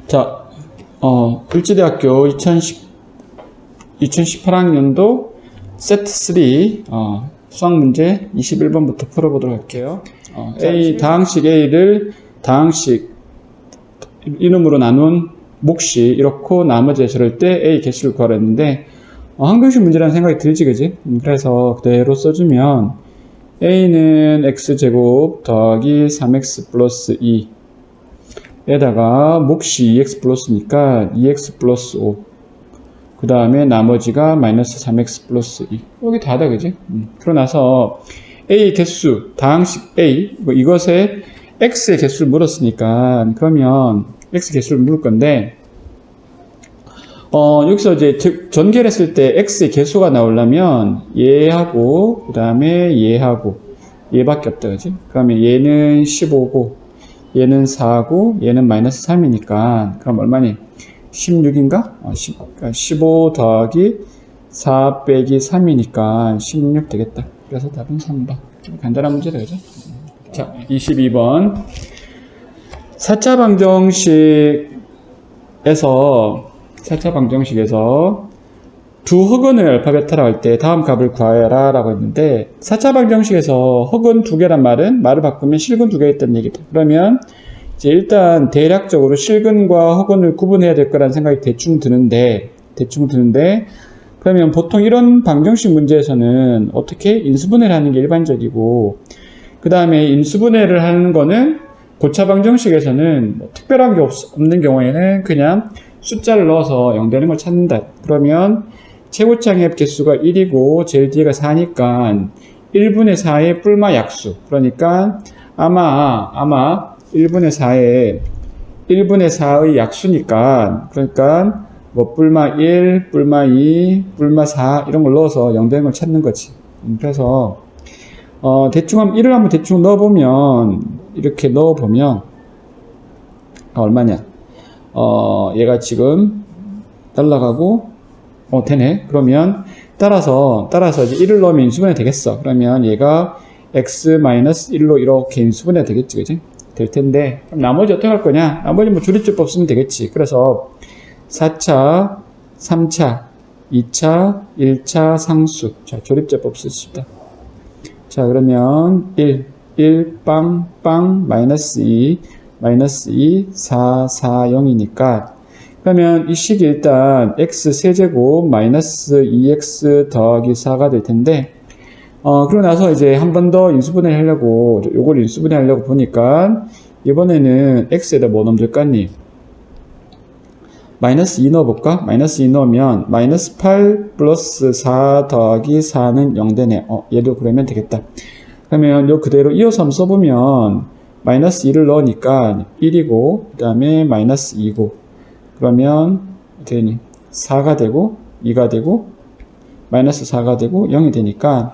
자, 을지대학교 2018학년도 세트 3, 수학 문제 21번부터 풀어보도록 할게요. A, 다항식 A를 다항식 이놈으로 나눈 몫이 이렇고 나머지에 저럴 때 A 개수를 구하라 했는데, 한글식 문제라는 생각이 들지, 그지? 그래서 그대로 써주면 A는 X제곱 더하기 3X 플러스 2 에다가 몫이 2x 플러스니까 2x 플러스 5. 그 다음에 나머지가 마이너스 3x 플러스 2. 여기 다다, 그지? 그러고 나서 A 개수, 다항식 A, 이것에 x의 개수를 물었으니까, 그러면 x 개수를 물을 건데, 여기서 이제 전개했을 때 x의 개수가 나오려면 얘하고, 그 다음에 얘하고, 얘밖에 없다, 그지? 그러면 얘는 15고, 얘는 4고 얘는 마이너스 3이니까 그럼 얼마니? 16인가? 15 더하기 4 빼기 3이니까 16 되겠다. 그래서 답은 3번. 간단한 문제다, 그죠? 자, 22번 4차 방정식에서 두 흑은을 알파 베타라고 할 때 다음 값을 구하여라 라고 했는데, 4차 방정식에서 흑은 두 개란 말은 말을 바꾸면 실근 두 개 있다는 얘기다. 그러면 이제 일단 대략적으로 실근과 흑은을 구분해야 될 거라는 생각이 대충 드는데 그러면 보통 이런 방정식 문제에서는 어떻게 인수분해를 하는 게 일반적이고, 그 다음에 인수분해를 하는 거는 고차 방정식에서는 뭐 특별한 게 없는 경우에는 그냥 숫자를 넣어서 0 되는 걸 찾는다. 그러면 최고차항의 개수가 1이고 제일 뒤가 4니까 1분의 4의 뿔마 약수, 그러니까 아마 1분의 4의 약수니까, 그러니까 뭐 뿔마 1, 뿔마 2, 뿔마 4 이런 걸 넣어서 0 되는 걸 찾는 거지. 그래서 대충 1을 한번 대충 넣어보면, 이렇게 넣어보면 얼마냐, 얘가 지금 날라가고 되네. 그러면 따라서 이제 1을 넣으면 인수분해 되겠어. 그러면 얘가 x-1로 이렇게 인수분해 되겠지, 그지? 될 텐데, 그럼 나머지 어떻게 할 거냐? 나머지 뭐 조립제법 쓰면 되겠지. 그래서 4차, 3차, 2차, 1차 상수. 자, 조립제법 쓰십시다. 자, 그러면 1, 빵, 마이너스 2, 4, 0이니까, 그러면 이 식이 일단 x 세제곱 마이너스 2x 더하기 4가 될 텐데, 그러고 나서 이제 한 번 더 인수분해 하려고, 요걸 인수분해 하려고 보니까, 이번에는 x에다 뭐 넣으면 될까니? 마이너스 2 넣어볼까? 마이너스 2 넣으면, 마이너스 8 플러스 4 더하기 4는 0 되네. 얘도 그러면 되겠다. 그러면 요 그대로 이어서 한번 써보면, 마이너스 2를 넣으니까 1이고, 그 다음에 마이너스 2고, 그러면 어떻게 되니? 4가 되고 2가 되고 마이너스 4가 되고 0이 되니까,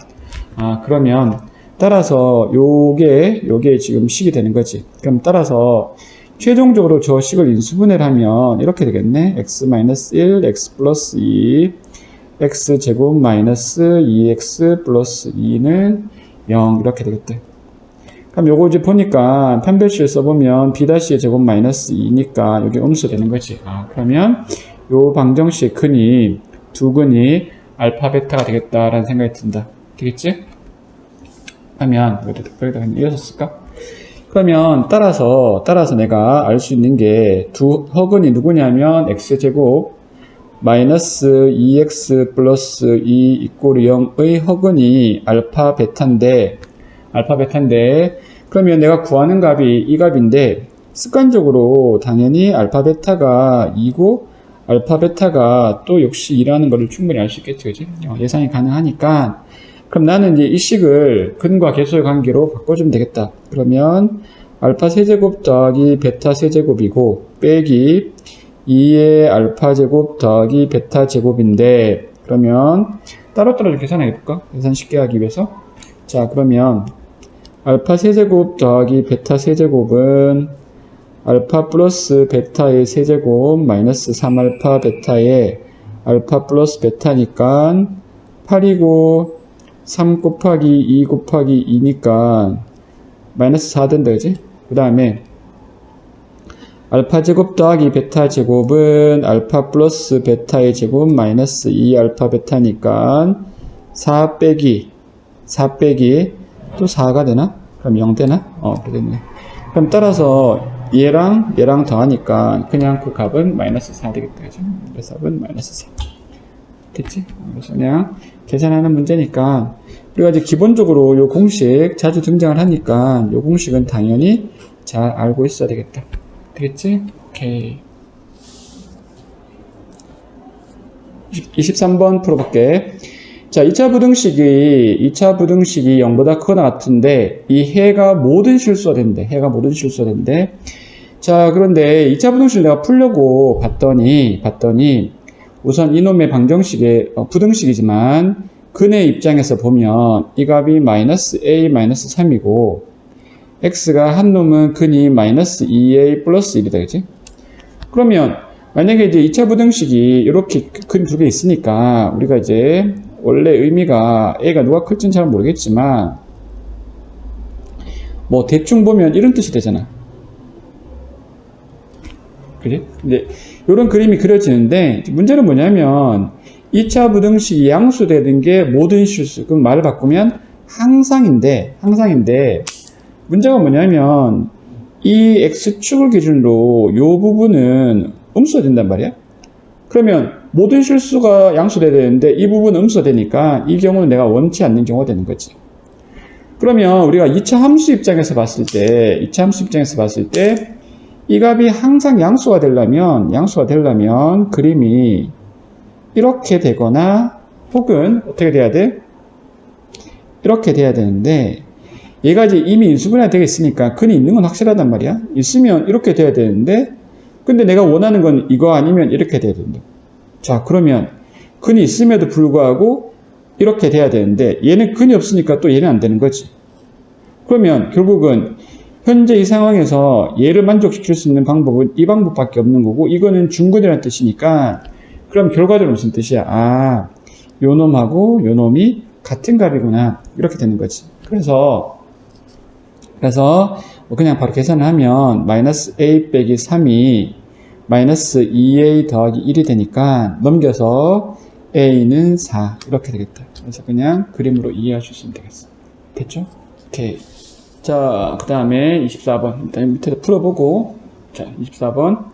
그러면 따라서 요게 지금 식이 되는 거지. 그럼 따라서 최종적으로 저 식을 인수분해를 하면 이렇게 되겠네. x-1, x 플러스 2, x 제곱 마이너스 2x 플러스 2는 0 이렇게 되겠대. 그럼 요거 이제 보니까 판별식을 써보면 b'의 제곱 마이너스 2니까 여기 음수 되는 거지. 그러면 요 방정식의 근이, 두 근이 알파 베타가 되겠다라는 생각이 든다. 되겠지? 그러면 여기다 이어서 쓸까? 그러면 따라서 내가 알 수 있는 게 두 허근이 누구냐면 x제곱 마이너스 2x 플러스 2 이꼴 0의 허근이 알파 베타인데, 그러면 내가 구하는 값이 이 값인데, 습관적으로 당연히 알파 베타가 2고 알파 베타가 또 역시 2라는 것을 충분히 알 수 있겠죠, 그지? 예상이 가능하니까, 그럼 나는 이제 이 식을 근과 개수의 관계로 바꿔주면 되겠다. 그러면 알파 세제곱 더하기 베타 세제곱이고 빼기 2의 알파 제곱 더하기 베타 제곱인데, 그러면 따로따로 계산해 볼까? 계산 쉽게 하기 위해서. 자, 그러면 알파 세제곱 더하기 베타 세제곱은 알파 플러스 베타의 세제곱 마이너스 3알파 베타의 알파 플러스 베타니까 8이고 3 곱하기 2 곱하기 2니까 마이너스 4 된다, 그지? 그 다음에 알파 제곱 더하기 베타 제곱은 알파 플러스 베타의 제곱 마이너스 2알파 베타니까 4 빼기 또 4가 되나? 그럼 0 되나? 그랬네. 그럼 따라서 얘랑 더하니까 그냥 그 값은 마이너스 4 되겠다. 그죠? 그래서 값은 마이너스 4. 됐지? 그래서 그냥 계산하는 문제니까 우리가 이제 기본적으로 요 공식 자주 등장을 하니까 요 공식은 당연히 잘 알고 있어야 되겠다. 되겠지? 오케이. 23번 풀어볼게. 자, 2차 부등식이 0보다 크거나 같은데 이 해가 모든 실수가 된대. 자, 그런데 2차 부등식을 내가 풀려고 봤더니 우선 이놈의 방정식의 부등식이지만 근의 입장에서 보면 이 값이 마이너스 a 마이너스 3이고 x가 한 놈은 근이 마이너스 2a 플러스 1이다. 그치? 그러면 만약에 이제 2차 부등식이 이렇게 근 두 개 있으니까 우리가 이제 원래 의미가 a가 누가 클지는 잘 모르겠지만 뭐 대충 보면 이런 뜻이 되잖아. 그지? 근데 이런 그림이 그려지는데 문제는 뭐냐면 2차 부등식이 양수되는 게 모든 실수. 그럼 말을 바꾸면 항상인데 문제가 뭐냐면 이 x축을 기준으로 이 부분은 음수가 된단 말이야. 그러면 모든 실수가 양수돼야 되는데 이 부분은 음수가 되니까 이 경우는 내가 원치 않는 경우가 되는 거지. 그러면 우리가 2차 함수 입장에서 봤을 때 이 값이 항상 양수가 되려면 그림이 이렇게 되거나 혹은 어떻게 돼야 돼? 이렇게 돼야 되는데 얘가 이제 이미 인수분해가 되어 있으니까 근이 있는 건 확실하단 말이야. 있으면 이렇게 돼야 되는데 근데 내가 원하는 건 이거 아니면 이렇게 돼야 된다. 자, 그러면 근이 있음에도 불구하고 이렇게 돼야 되는데 얘는 근이 없으니까 또 얘는 안 되는 거지. 그러면 결국은 현재 이 상황에서 얘를 만족시킬 수 있는 방법은 이 방법밖에 없는 거고 이거는 중근이라는 뜻이니까 그럼 결과적으로 무슨 뜻이야? 요 놈하고 요 놈이 같은 값이구나. 이렇게 되는 거지. 그래서 그냥 바로 계산을 하면 마이너스 a 빼기 3이 마이너스 2a 더하기 1이 되니까 넘겨서 a는 4 이렇게 되겠다. 그래서 그냥 그림으로 이해하시면 되겠어. 됐죠? 오케이. 자, 그 다음에 24번 일단 밑에서 풀어보고 자, 24번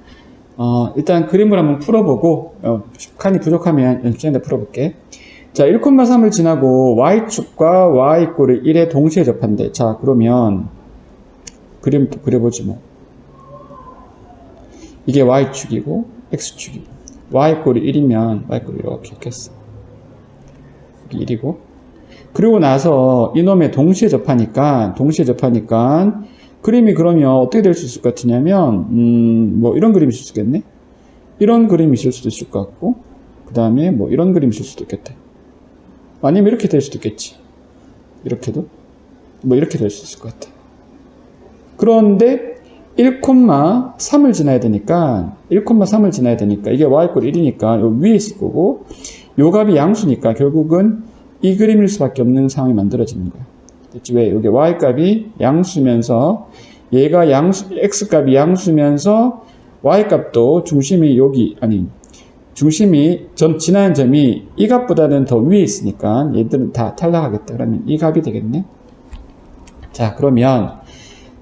일단 그림을 한번 풀어보고 칸이 부족하면 연습장에다 풀어볼게. 자, 1,3을 지나고 y축과 y=1에 동시에 접한대. 자, 그러면 그림부터 그려보지 뭐. 이게 y축이고 x축이고 y=1이면 y=1 이렇게 했겠어. 여기 1이고 그리고 나서 이놈의 동시에 접하니까 그림이 그러면 어떻게 될 수 있을 것 같으냐면 뭐 이런 그림이 있을 수 있겠네. 이런 그림이 있을 수도 있을 것 같고 그 다음에 뭐 이런 그림이 있을 수도 있겠다. 아니면 이렇게 될 수도 있겠지. 이렇게도 뭐 이렇게 될 수 있을 것 같아. 그런데 1,3을 지나야 되니까 이게 y=1이니까 요 위에 있을 거고 요 값이 양수니까 결국은 이 그림일 수밖에 없는 상황이 만들어지는 거야. 됐지? 왜? 여기 y값이 양수면서 얘가 x값이 양수면서 y값도 중심이 지나는 점이 이 값보다는 더 위에 있으니까 얘들은 다 탈락하겠다. 그러면 이 값이 되겠네. 자, 그러면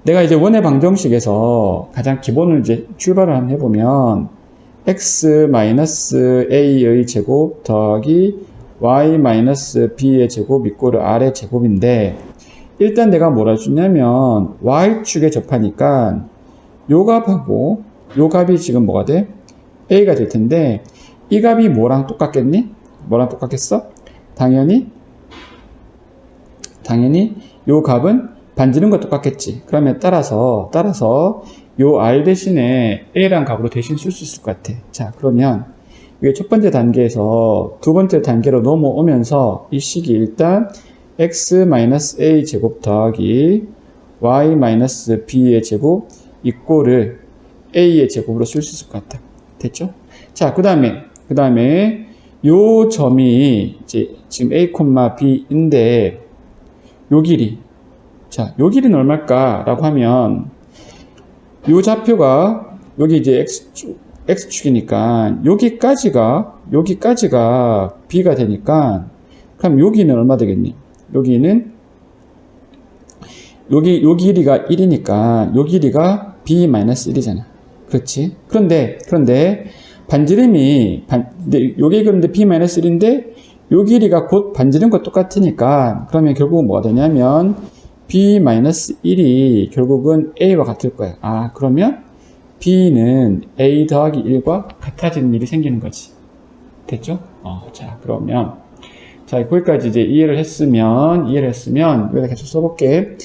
내가 이제 원의 방정식에서 가장 기본을 이제 출발을 한번 해보면 x-a의 제곱 더하기 y-b의 제곱 이꼬르 r의 제곱인데 일단 내가 뭐라 주냐면 y축에 접하니까 요 값하고 요 값이 지금 뭐가 돼? a가 될 텐데 이 값이 뭐랑 똑같겠니? 뭐랑 똑같겠어? 당연히 요 값은 반지는 거 똑같겠지. 그러면 따라서 요 r 대신에 a란 값으로 대신 쓸 수 있을 것 같아. 자, 그러면 이게 첫 번째 단계에서 두 번째 단계로 넘어오면서 이 식이 일단 x-a 제곱 더하기 y-b의 제곱 이꼬르 a의 제곱으로 쓸 수 있을 것 같다. 됐죠? 자, 그 다음에 요 점이 이제 지금 a, b인데 요 길이 자, 요 길이는 얼마일까? 라고 하면 요 좌표가 여기 이제 x축이니까 여기까지가 b가 되니까 그럼 여기는 얼마 되겠니? 여기는 요 길이가 1이니까 요 길이가 b-1이잖아. 그렇지? 그런데 반지름이 요게 그런데 b-1인데 요 길이가 곧 반지름과 똑같으니까 그러면 결국은 뭐가 되냐면 b-1이 결국은 a와 같을 거야. 아, 그러면 b는 a 더하기 1과 같아지는 일이 생기는 거지. 됐죠? 자, 그러면 자, 거기까지 이제 이해를 했으면 여기다 계속 써볼게.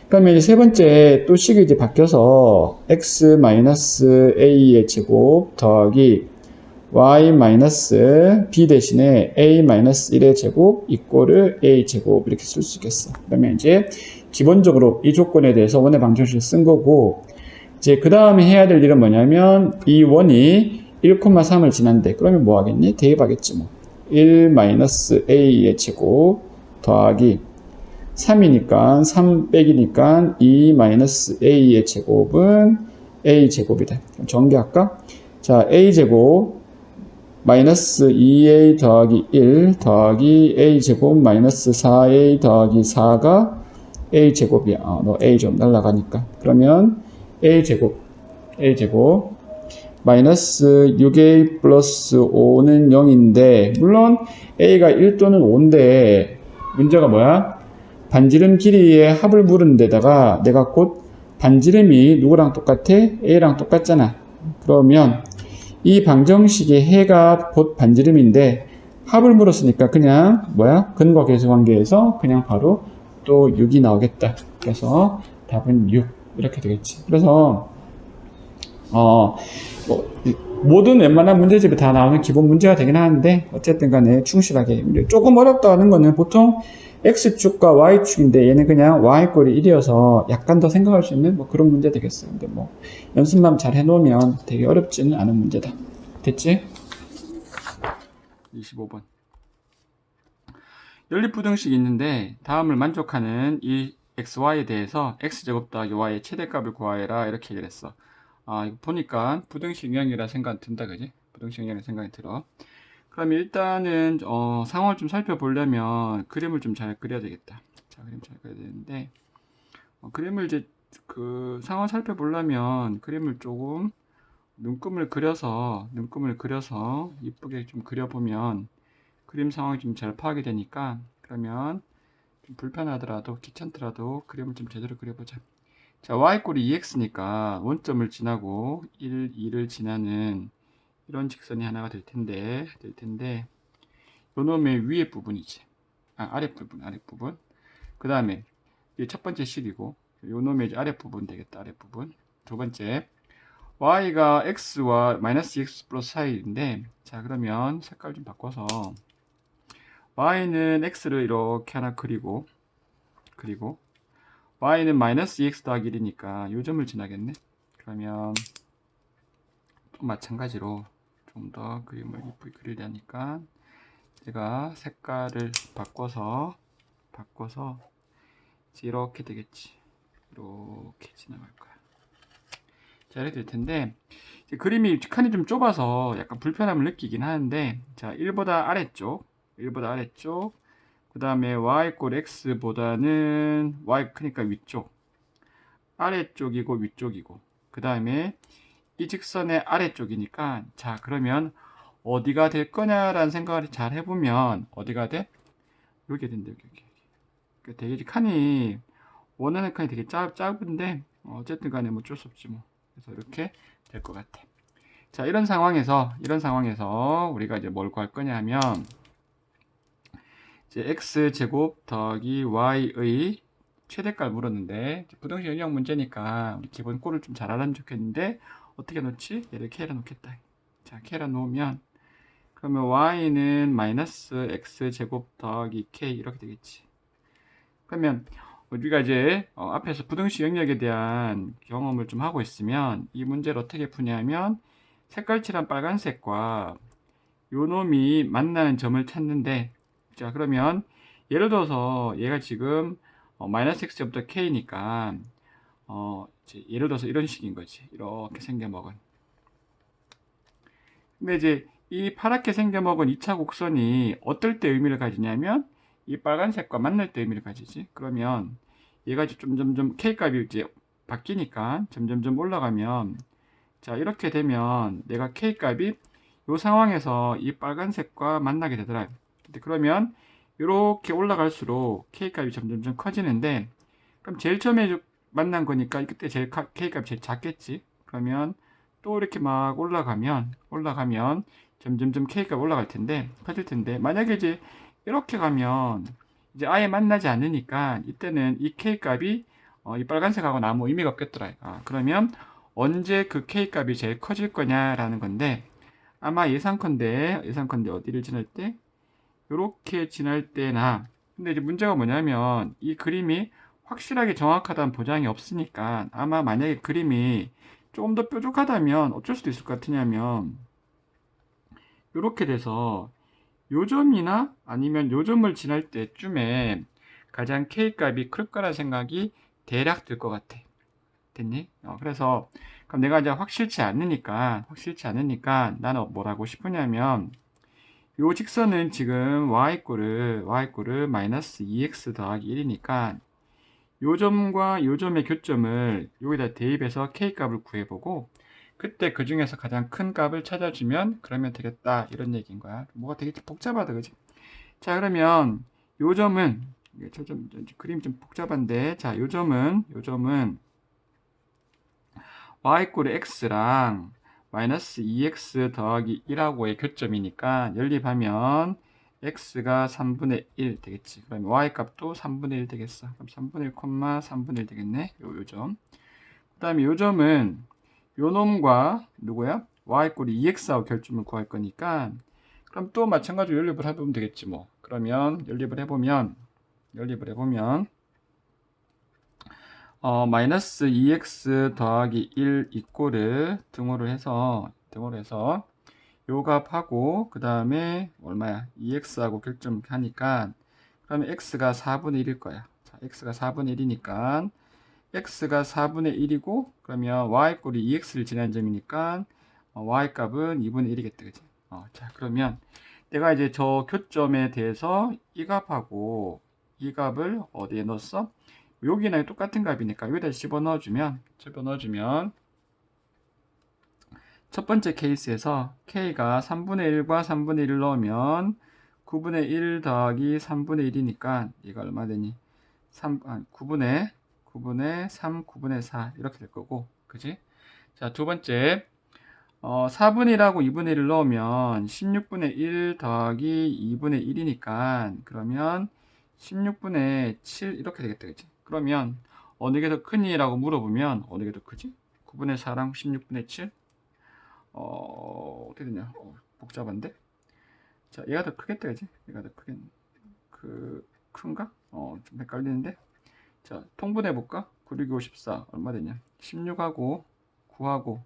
그러면 이제 세 번째 또 식이 이제 바뀌어서 x-a의 제곱 더하기 y-b 대신에 a-1의 제곱 이꼬르 a 제곱 이렇게 쓸 수 있겠어. 그러면 이제 기본적으로 이 조건에 대해서 원의 방정식을 쓴 거고, 이제 그 다음에 해야 될 일은 뭐냐면 이 원이 1,3을 지난대. 그러면 뭐 하겠니? 대입하겠지 뭐. 1-a의 제곱 더하기 3이니까 3 빼기니까 2-a의 제곱은 a 제곱이다. 그럼 전개할까? 자, a 제곱 마이너스 2a 더하기 1 더하기 a 제곱 마이너스 4a 더하기 4가 a 제곱이야. 너 a 좀 날라가니까. 그러면 a 제곱 마이너스 6a 플러스 5는 0인데 물론 a가 1 또는 5인데 문제가 뭐야? 반지름 길이의 합을 물은 데다가 내가 곧 반지름이 누구랑 똑같아? a랑 똑같잖아. 그러면 이 방정식의 해가 곧 반지름인데 합을 물었으니까 그냥 뭐야? 근과 계수 관계에서 그냥 바로 또 6이 나오겠다. 그래서 답은 6 이렇게 되겠지. 그래서 모든 웬만한 문제집에 다 나오는 기본 문제가 되긴 하는데 어쨌든 간에 충실하게 조금 어렵다는 거는 보통 X축과 Y축인데 얘는 그냥 Y꼴이 1이어서 약간 더 생각할 수 있는 뭐 그런 문제 되겠어요. 근데 뭐 연습만 잘 해놓으면 되게 어렵지는 않은 문제다. 됐지? 25번 연립부등식이 있는데 다음을 만족하는 이 XY에 대해서 X제곱 더하기 Y의 최대값을 구하여라 이렇게 얘기를 했어. 이거 보니까 부등식 유형이라 생각이 든다, 그지? 부등식 유형이라 생각이 들어. 그럼 일단은 상황을 좀 살펴보려면 그림을 좀 잘 그려야 되겠다. 자, 그림 잘 그려야 되는데 그림을 이제 그 상황을 살펴보려면 그림을 조금 눈금을 그려서 이쁘게 좀 그려보면 그림 상황이 좀 잘 파악이 되니까 그러면 좀 불편하더라도 귀찮더라도 그림을 좀 제대로 그려보자. 자, y꼴이 2x니까 원점을 지나고 1, 2를 지나는 이런 직선이 하나가 될 텐데 요 놈의 위에 부분이지. 아랫부분. 그 다음에 이게 첫 번째 식이고 요 놈의 이제 아랫부분 되겠다. 아랫부분. 두 번째 y가 x와 마이너스 x 플러스 4인데 자, 그러면 색깔 좀 바꿔서 y는 x를 이렇게 하나 그리고 y는 마이너스 2x 더하기 1이니까 요 점을 지나겠네. 그러면 또 마찬가지로 좀 더 그림을 이쁘게 그리려니까 제가 색깔을 바꿔서 이렇게 되겠지. 이렇게 지나갈 거야. 자, 이렇게 될 텐데 그림이 칸이 좀 좁아서 약간 불편함을 느끼긴 하는데 자, 1보다 아래쪽 그 다음에 y꼴 x보다는 y 크니까 위쪽 아래쪽이고 위쪽이고 그 다음에 이 직선의 아래쪽이니까 자, 그러면 어디가 될 거냐라는 생각을 잘 해보면 어디가 돼? 여기 된다. 여기. 그러니까 되게 칸이 원하는 칸이 되게 짧은데 어쨌든 간에 뭐 어쩔 수 없지 뭐. 그래서 이렇게 될 것 같아. 자, 이런 상황에서 우리가 이제 뭘 구할 거냐 하면 이제 x제곱 더하기 y의 최대값을 물었는데 부등식 영역 문제니까 우리 기본 꼴을 좀 잘 알았으면 좋겠는데 어떻게 놓지? 얘를 k라 놓겠다. 자, k라 놓으면 그러면 y는 마이너스 x제곱 더하기 k 이렇게 되겠지. 그러면 우리가 이제 앞에서 부등식 영역에 대한 경험을 좀 하고 있으면 이 문제를 어떻게 푸냐면 색깔칠한 빨간색과 요 놈이 만나는 점을 찾는데 자, 그러면 예를 들어서 얘가 지금 마이너스 x제부터 k니까 예를 들어서 이런 식인 거지. 이렇게 생겨먹은 근데 이제 이 파랗게 생겨먹은 2차 곡선이 어떨 때 의미를 가지냐면 이 빨간색과 만날 때 의미를 가지지. 그러면 얘가 이제 점점점 K값이 이제 바뀌니까 점점점 올라가면, 자 이렇게 되면 내가 K값이 이 상황에서 이 빨간색과 만나게 되더라. 근데 그러면 이렇게 올라갈수록 K값이 점점점 커지는데, 그럼 제일 처음에 만난 거니까 그때 제일 K값이 제일 작겠지. 그러면 또 이렇게 막 올라가면 점점점 K값 올라갈 텐데, 커질 텐데, 만약에 이제 이렇게 가면 이제 아예 만나지 않으니까 이때는 이 K값이 이 빨간색하고는 아무 의미가 없겠더라. 그러면 언제 그 K값이 제일 커질 거냐라는 건데, 아마 예상컨대 어디를 지날 때? 요렇게 지날 때나. 근데 이제 문제가 뭐냐면 이 그림이 확실하게 정확하다는 보장이 없으니까, 아마 만약에 그림이 조금 더 뾰족하다면 어쩔 수도 있을 것 같으냐면 요렇게 돼서 요점이나 아니면 요점을 지날 때쯤에 가장 K값이 클 거라는 생각이 대략 들 것 같아. 됐니? 그래서 그럼 내가 이제 확실치 않으니까 나는 뭐라고 싶으냐면, 요 직선은 지금 y꼴을 마이너스 2x 더하기 1이니까 요점과 요점의 교점을 여기다 대입해서 K값을 구해보고, 그때 그 중에서 가장 큰 값을 찾아주면 그러면 되겠다, 이런 얘기인 거야. 뭐가 되게 복잡하다, 그지? 자, 그러면 요점은, 그림이 좀 복잡한데, 자, 요점은 y꼴의 x랑 마이너스 2x 더하기 1하고의 교점이니까 연립하면 x가 3분의 1 되겠지. 그럼 y값도 3분의 1 되겠어. 그럼 3분의 1, 3분의 1 되겠네. 요점. 그 다음에 요점은 요놈과 누구야? y꼴이 2x하고 결점을 구할 거니까, 그럼 또 마찬가지로 연립을 해보면 되겠지 뭐. 그러면 연립을 해보면 마이너스 2x 더하기 1 이꼴을 등호를 해서 요 값하고 그 다음에 얼마야? 2x하고 결점하니까 그러면 x가 4분의 1일 거야. 자, x가 4분의 1이니까 x가 4분의 1이고, 그러면 y꼴이 2x를 지나는 점이니까 y값은 2분의 1이겠다, 그지? 자, 그러면 내가 이제 저 교점에 대해서 이 값하고 이 값을 어디에 넣었어? 여기랑 똑같은 값이니까 여기다 집어넣어주면 첫 번째 케이스에서 K가 3분의 1과 3분의 1을 넣으면 9분의 1 더하기 3분의 1이니까 얘가 얼마 되니? 9분의 3, 9분의 4 이렇게 될 거고, 그지? 자, 두 번째 4분의 1하고 2분의 1을 넣으면 16분의 1 더하기 2분의 1이니까 그러면 16분의 7 이렇게 되겠다, 그치? 그러면 어느 게 더 크니? 라고 물어보면 어느 게 더 크지? 9분의 4랑 16분의 7? 어떻게 되냐? 복잡한데? 자, 얘가 더 크겠다, 그치? 얘가 더 큰가? 좀 헷갈리는데? 자, 통분해볼까? 9, 6, 54 얼마 되냐? 16하고 9하고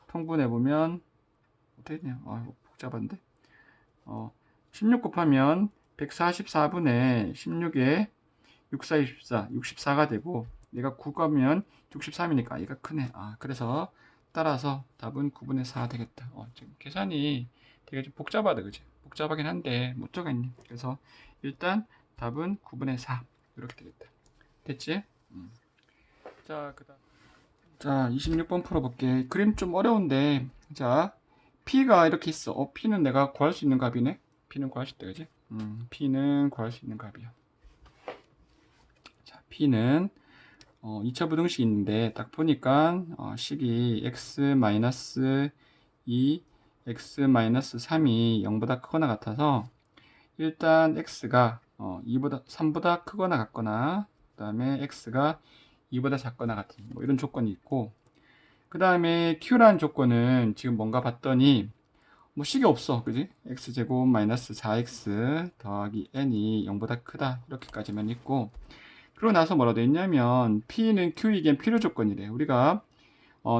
통분해보면 어떻게 되냐? 이거 복잡한데? 16 곱하면 144분의 16에 6, 4, 24, 64가 되고, 얘가 9 가면 63이니까 얘가 크네. 그래서 따라서 답은 9분의 4 되겠다. 지금 계산이 되게 좀 복잡하다, 그치? 복잡하긴 한데 못 적었니? 그래서 일단 답은 9분의 4 이렇게 되겠다. 됐지? 자, 자, 26번 풀어볼게. 그림 좀 어려운데, 자, P가 이렇게 있어. P는 내가 구할 수 있는 값이네. P는 구할 수 있다, 그지? P는 구할 수 있는 값이야. 자, P는 2차 부등식이 있는데 딱 보니까 식이 x-2, x-3이 0보다 크거나 같아서 일단 x가 3보다 크거나 같거나, 그 다음에 x가 2보다 작거나 같은 뭐 이런 조건이 있고, 그 다음에 q라는 조건은 지금 뭔가 봤더니 뭐 식이 없어, 그지? x제곱 마이너스 4x 더하기 n이 0보다 크다 이렇게까지만 있고, 그러고 나서 뭐라고 돼 있냐면 P는 Q이기엔 필요 조건이래. 우리가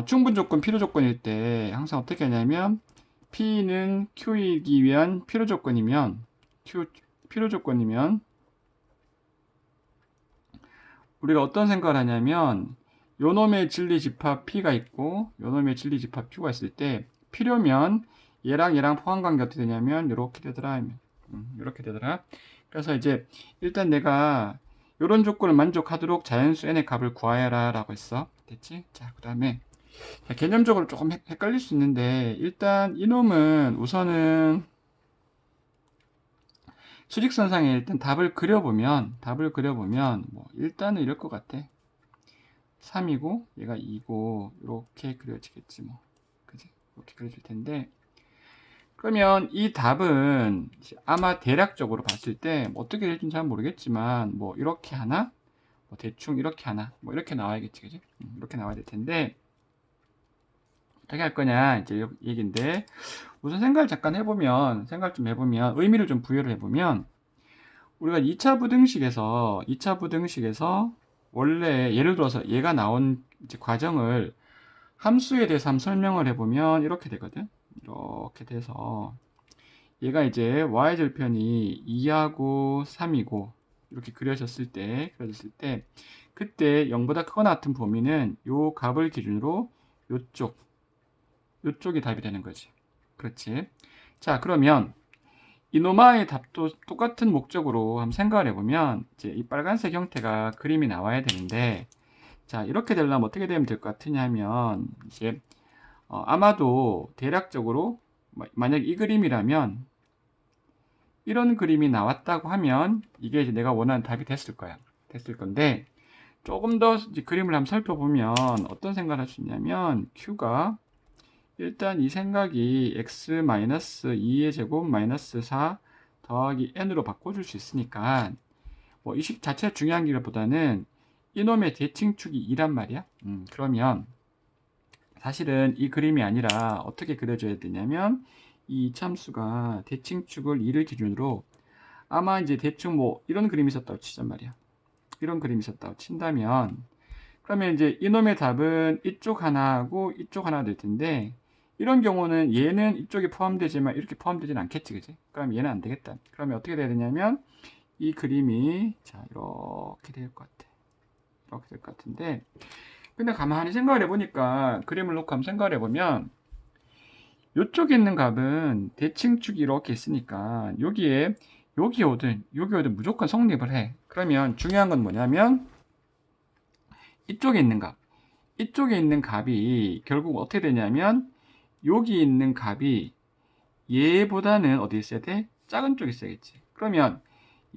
충분 조건, 필요 조건일 때 항상 어떻게 하냐면 P는 Q이기 위한 필요 조건이면 우리가 어떤 생각을 하냐면 요놈의 진리 집합 P가 있고 요놈의 진리 집합 Q가 있을 때 필요면 얘랑 얘랑 포함관계 어떻게 되냐면 이렇게 되더라. 이렇게 되더라. 그래서 이제 일단 내가 이런 조건을 만족하도록 자연수 n의 값을 구하여라 라고 했어. 됐지? 자, 그 다음에 개념적으로 조금 헷갈릴 수 있는데 일단 이놈은 우선은 수직선상에 일단 답을 그려보면 뭐 일단은 이럴 것 같아. 3이고 얘가 2고 이렇게 그려지겠지 뭐. 그지? 이렇게 그려질 텐데 그러면 이 답은 아마 대략적으로 봤을 때뭐 어떻게 될지는 잘 모르겠지만 뭐 이렇게 하나 뭐 대충 이렇게 하나 뭐 이렇게 나와야겠지 그지? 이렇게 나와야 될 텐데 어떻게 할 거냐 이제 얘기인데 우선 생각을 잠깐 해보면 의미를 좀 부여를 해보면 우리가 2차 부등식에서 원래 예를 들어서 얘가 나온 이제 과정을 함수에 대해서 한번 설명을 해보면 이렇게 되거든. 이렇게 돼서 얘가 이제 y절편이 2하고 3이고 이렇게 그려졌을 때 그때 0보다 크거나 같은 범위는 요 값을 기준으로 요쪽이 답이 되는 거지. 그렇지. 자, 그러면 이노마의 답도 똑같은 목적으로 한번 생각을 해보면 이제 이 빨간색 형태가 그림이 나와야 되는데 자, 이렇게 되려면 어떻게 되면 될 것 같으냐 하면 이제 아마도 대략적으로 만약 이 그림이라면 이런 그림이 나왔다고 하면 이게 이제 내가 원하는 답이 됐을 건데 조금 더 이제 그림을 한번 살펴보면 어떤 생각을 할 수 있냐면 Q가 일단 이 생각이 x-2의 제곱 마이너스 4 더하기 n으로 바꿔줄 수 있으니까 뭐 이 식 자체가 중요한 것보다는 이놈의 대칭축이 2란 말이야. 그러면 사실은 이 그림이 아니라 어떻게 그려줘야 되냐면 이 이참수가 대칭축을 2를 기준으로 아마 이제 대충 뭐 이런 그림이 있었다고 치잔 말이야. 이런 그림이 있었다고 친다면 그러면 이제 이놈의 답은 이쪽 하나하고 이쪽 하나 될 텐데 이런 경우는 얘는 이쪽에 포함되지만 이렇게 포함되지는 않겠지, 그지? 그럼 얘는 안 되겠다. 그러면 어떻게 돼야 되냐면 이 그림이 자 이렇게 될 것 같아. 이렇게 될 것 같은데 근데 가만히 생각을 해보니까 그림을 놓고 한번 생각을 해보면 이쪽에 있는 값은 대칭축이 이렇게 있으니까 여기 오든 무조건 성립을 해. 그러면 중요한 건 뭐냐면 이쪽에 있는 값이 결국 어떻게 되냐면 여기 있는 값이 얘보다는 어디 있어야 돼? 작은 쪽에 있어야겠지. 그러면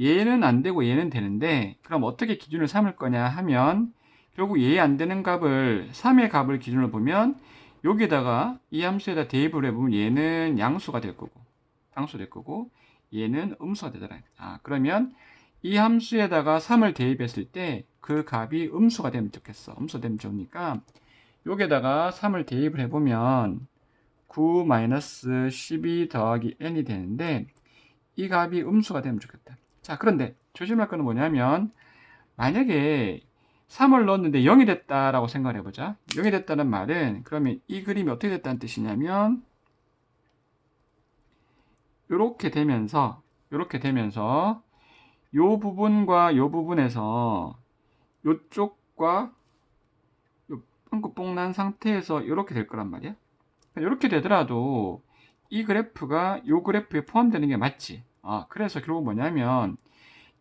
얘는 안 되고 얘는 되는데 그럼 어떻게 기준을 삼을 거냐 하면 결국 얘 안 되는 값을 3의 값을 기준으로 보면 여기다가 이 함수에다 대입을 해보면 얘는 양수가 될 거고 상수 될 거고 얘는 음수가 되더라. 그러면 이 함수에다가 3을 대입했을 때 그 값이 음수가 되면 좋겠어. 음수가 되면 좋으니까 여기에다가 3을 대입을 해보면 9-12 더하기 n이 되는데 이 값이 음수가 되면 좋겠다. 자, 그런데 조심할 거는 뭐냐면 만약에 3을 넣었는데 0이 됐다라고 생각을 해보자. 0이 됐다는 말은 그러면 이 그림이 어떻게 됐다는 뜻이냐면 이렇게 되면서 요 부분과 요 부분에서 요쪽과 요 빵꾸뽕 난 상태에서 이렇게 될 거란 말이야. 이렇게 되더라도 이 그래프가 요 그래프에 포함되는 게 맞지. 그래서 결국 뭐냐면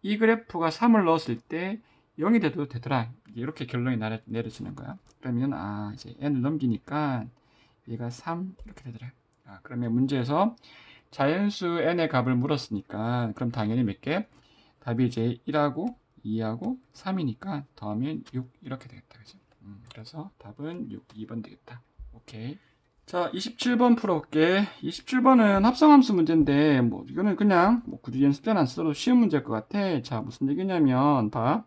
이 그래프가 3을 넣었을 때 0이 돼도 되더라. 이렇게 결론이 내려지는 거야. 그러면 이제 n을 넘기니까 얘가 3 이렇게 되더라. 그러면 문제에서 자연수 n의 값을 물었으니까 그럼 당연히 몇 개? 답이 이제 1하고 2하고 3이니까 더하면 6 이렇게 되겠다. 그죠? 그래서 답은 6, 2번 되겠다. 오케이. 자, 27번 풀어볼게. 27번은 합성함수 문제인데, 뭐, 이거는 그냥, 굳이 연습전 안 써도 쉬운 문제일 것 같아. 자, 무슨 얘기냐면, 봐.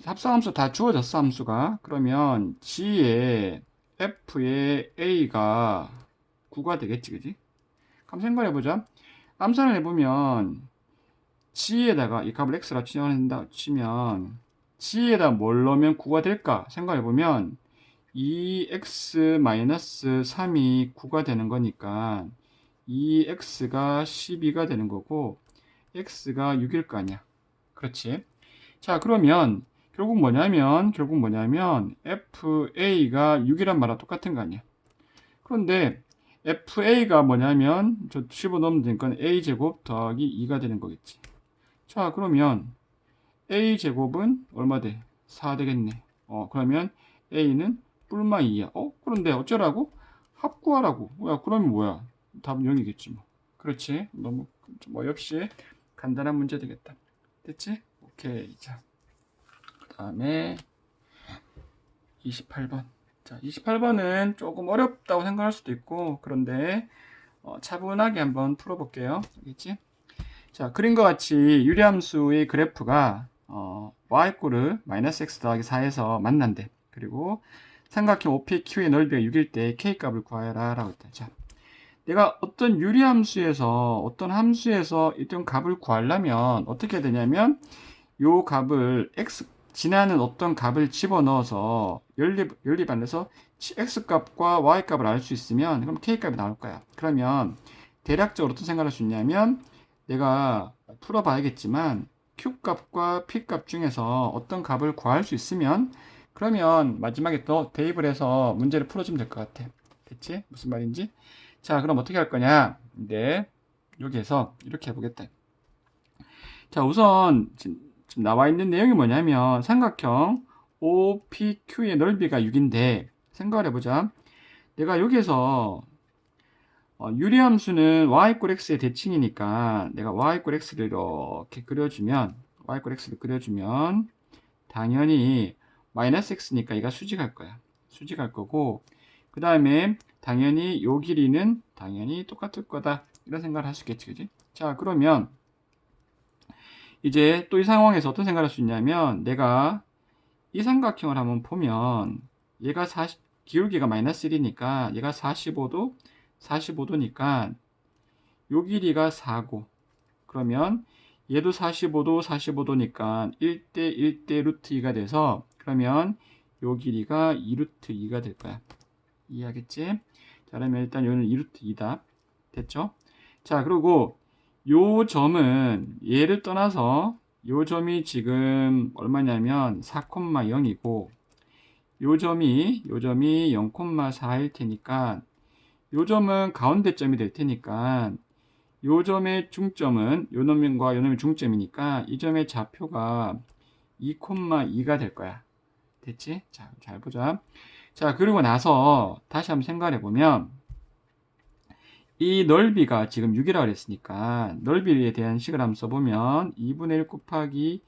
합성함수 다 주어졌어, 함수가. 그러면, G에, F에 A가 9가 되겠지, 그지? 그럼 생각해보자. 암산을 해보면, G에다가, 이 값을 X라 치면, G에다 뭘 넣으면 9가 될까? 생각해보면, 2x-3이 9가 되는 거니까 2x가 12가 되는 거고 x가 6일 거 아니야. 그렇지? 자, 그러면 결국 뭐냐면 fa가 6이란 말과 똑같은 거 아니야. 그런데 FA가 뭐냐면 저 집어넣으면 되니까 A제곱 더하기 2가 되는 거겠지. 자, 그러면 A제곱은 얼마 돼? 4 되겠네. 그러면 A는 뿔마 2야. 그런데 어쩌라고? 합구하라고. 야, 그러면 뭐야? 답은 0이겠지 뭐. 그렇지. 너무 뭐 역시 간단한 문제 되겠다. 됐지? 오케이. 자, 그 다음에 28번. 자, 28번은 조금 어렵다고 생각할 수도 있고, 그런데 차분하게 한번 풀어볼게요. 알겠지? 자, 그림과 같이 유리함수의 그래프가 y꼴을 마이너스 x 더하기 4에서 만난대. 그리고 삼각형 OPQ의 넓이가 6일 때 k값을 구하여라 라고 했다. 자, 내가 어떤 유리함수에서 어떤 함수에서 일정 값을 구하려면 어떻게 되냐면 요 값을 x 지나는 어떤 값을 집어넣어서 연립안에서 x값과 y값을 알 수 있으면 그럼 k값이 나올 거야. 그러면 대략적으로 어떤 생각을 할 수 있냐면 내가 풀어봐야겠지만 q값과 p값 중에서 어떤 값을 구할 수 있으면 그러면 마지막에 또 대입을 해서 문제를 풀어주면 될 것 같아. 됐지? 무슨 말인지? 자, 그럼 어떻게 할 거냐? 네, 여기에서 이렇게 해보겠다. 자, 우선 지금 나와 있는 내용이 뭐냐면 삼각형 OPQ의 넓이가 6인데 생각을 해보자. 내가 여기에서 유리함수는 y꼴 x의 대칭이니까 내가 y꼴 x를 이렇게 그려주면 y꼴 x를 그려주면 당연히 마이너스 x니까 얘가 수직할 거야. 수직할 거고 그 다음에 당연히 요 길이는 당연히 똑같을 거다. 이런 생각을 할 수 있겠지, 그지? 자, 그러면 이제 또 이 상황에서 어떤 생각을 할 수 있냐면 내가 이 삼각형을 한번 보면 얘가 기울기가 마이너스 1이니까 얘가 45도니까 요 길이가 4고 그러면 얘도 45도니까 1대 1대 루트 2가 돼서 그러면 요 길이가 2 루트 2가 될 거야. 이해하겠지? 자, 그러면 일단 요는 2 루트 2다. 됐죠? 자, 그리고 요 점은 얘를 떠나서 요 점이 지금 얼마냐면 4,0이고 요 점이 0,4일 테니까 요 점은 가운데 점이 될 테니까 요 점의 중점은 요 놈과 요 놈의 중점이니까 이 점의 좌표가 2,2가 될 거야. 됐지? 자, 잘 보자. 자, 그리고 나서 다시 한번 생각해 보면 이 넓이가 지금 6이라고 그랬으니까 넓이에 대한 식을 한번 써보면 2분의 1 곱하기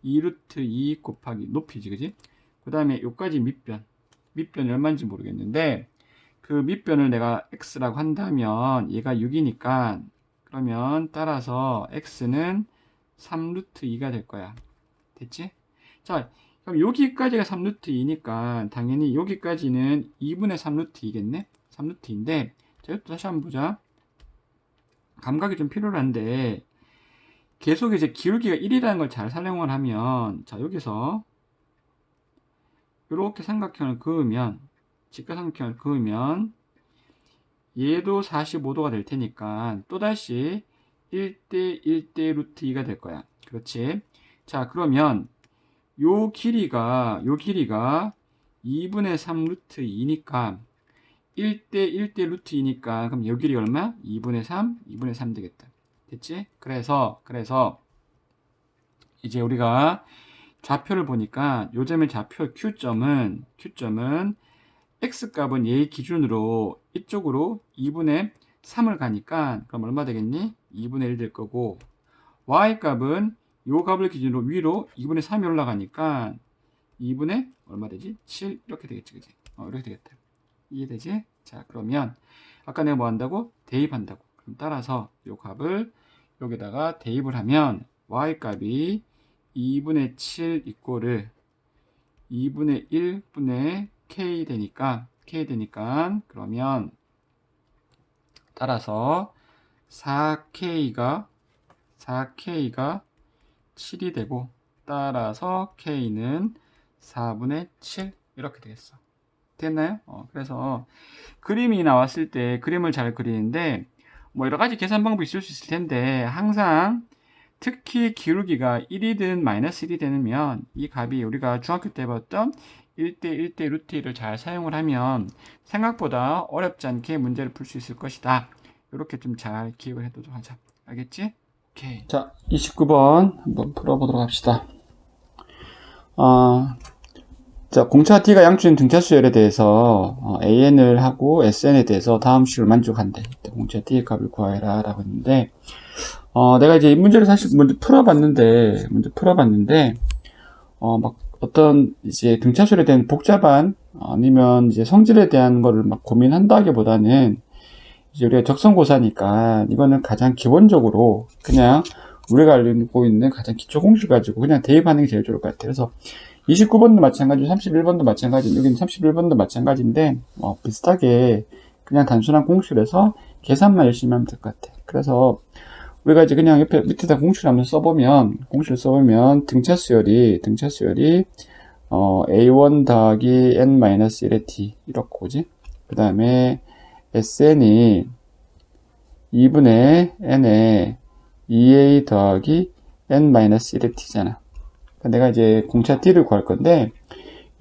2 루트 2 곱하기 높이지, 그지? 그 다음에 요까지 밑변이 얼마인지 모르겠는데 그 밑변을 내가 x라고 한다면 얘가 6이니까 그러면 따라서 x는 3 루트 2가 될 거야. 됐지? 자, 그럼 여기까지가 3 루트 2니까 당연히 여기까지는 2분의 3 루트 2겠네? 3 루트 2인데 자, 이것도 다시 한번 보자. 감각이 좀 필요한데 계속 이제 기울기가 1이라는 걸 잘 활용을 하면 자, 여기서 이렇게 삼각형을 그으면 직각삼각형을 그으면 얘도 45도가 될 테니까 또다시 1대 1대 루트 2가 될 거야. 그렇지? 자, 그러면 요 길이가 2분의 3 루트 2니까 1대 1대 루트 2니까 그럼 요 길이 얼마? 2분의 3 되겠다. 됐지? 그래서 이제 우리가 좌표를 보니까 요점의 좌표 Q점은 X값은 얘 기준으로 이쪽으로 2분의 3을 가니까 그럼 얼마 되겠니? 2분의 1 될 거고 Y값은 요 값을 기준으로 위로 2분의 3이 올라가니까 2분의 얼마 되지? 7 이렇게 되겠지, 그지? 이렇게 되겠다. 이해되지? 자, 그러면 아까 내가 뭐 한다고? 대입한다고. 그럼 따라서 요 값을 여기다가 대입을 하면 Y값이 2분의 7 이꼴을 2분의 1분의 K 되니까 그러면 따라서 4K가 7이 되고 따라서 K는 4분의 7 이렇게 되겠어. 됐나요? 그래서 그림이 나왔을 때 그림을 잘 그리는데 뭐 여러 가지 계산 방법이 있을 수 있을 텐데 항상 특히 기울기가 1이든 마이너스 1이 되면 이 값이 우리가 중학교 때 봤던 1대 1대 루트 1을 잘 사용을 하면 생각보다 어렵지 않게 문제를 풀 수 있을 것이다. 이렇게 좀 잘 기억을 해두도록 하자. 알겠지? 오케이. 자, 29번 한번 풀어보도록 합시다. 자, 공차 D가 양수인 등차수열에 대해서 AN을 하고 SN에 대해서 다음 식을 만족한대. 공차 D의 값을 구하라 라고 했는데 내가 이제 이 문제를 사실 먼저 풀어봤는데 막 어떤 이제 등차수열에 대한 복잡한 아니면 이제 성질에 대한 거를 막 고민한다기보다는 이제 우리가 적성고사니까 이거는 가장 기본적으로 그냥 우리가 알고 있는 가장 기초 공식 가지고 그냥 대입하는 게 제일 좋을 것 같아요. 그래서 29번도 마찬가지고 31번도 마찬가지, 여기는 31번도 마찬가지인데 비슷하게 그냥 단순한 공식에서 계산만 열심히 하면 될 것 같아. 그래서 우리가 이제 그냥 옆에 밑에다 공식을 한번 써보면 등차수열이 A1 더하기 N-1의 T 이렇게 오지. 그 다음에 SN이 2분의 N에 2A 더하기 N-1의 T잖아. 내가 이제 공차 T를 구할 건데,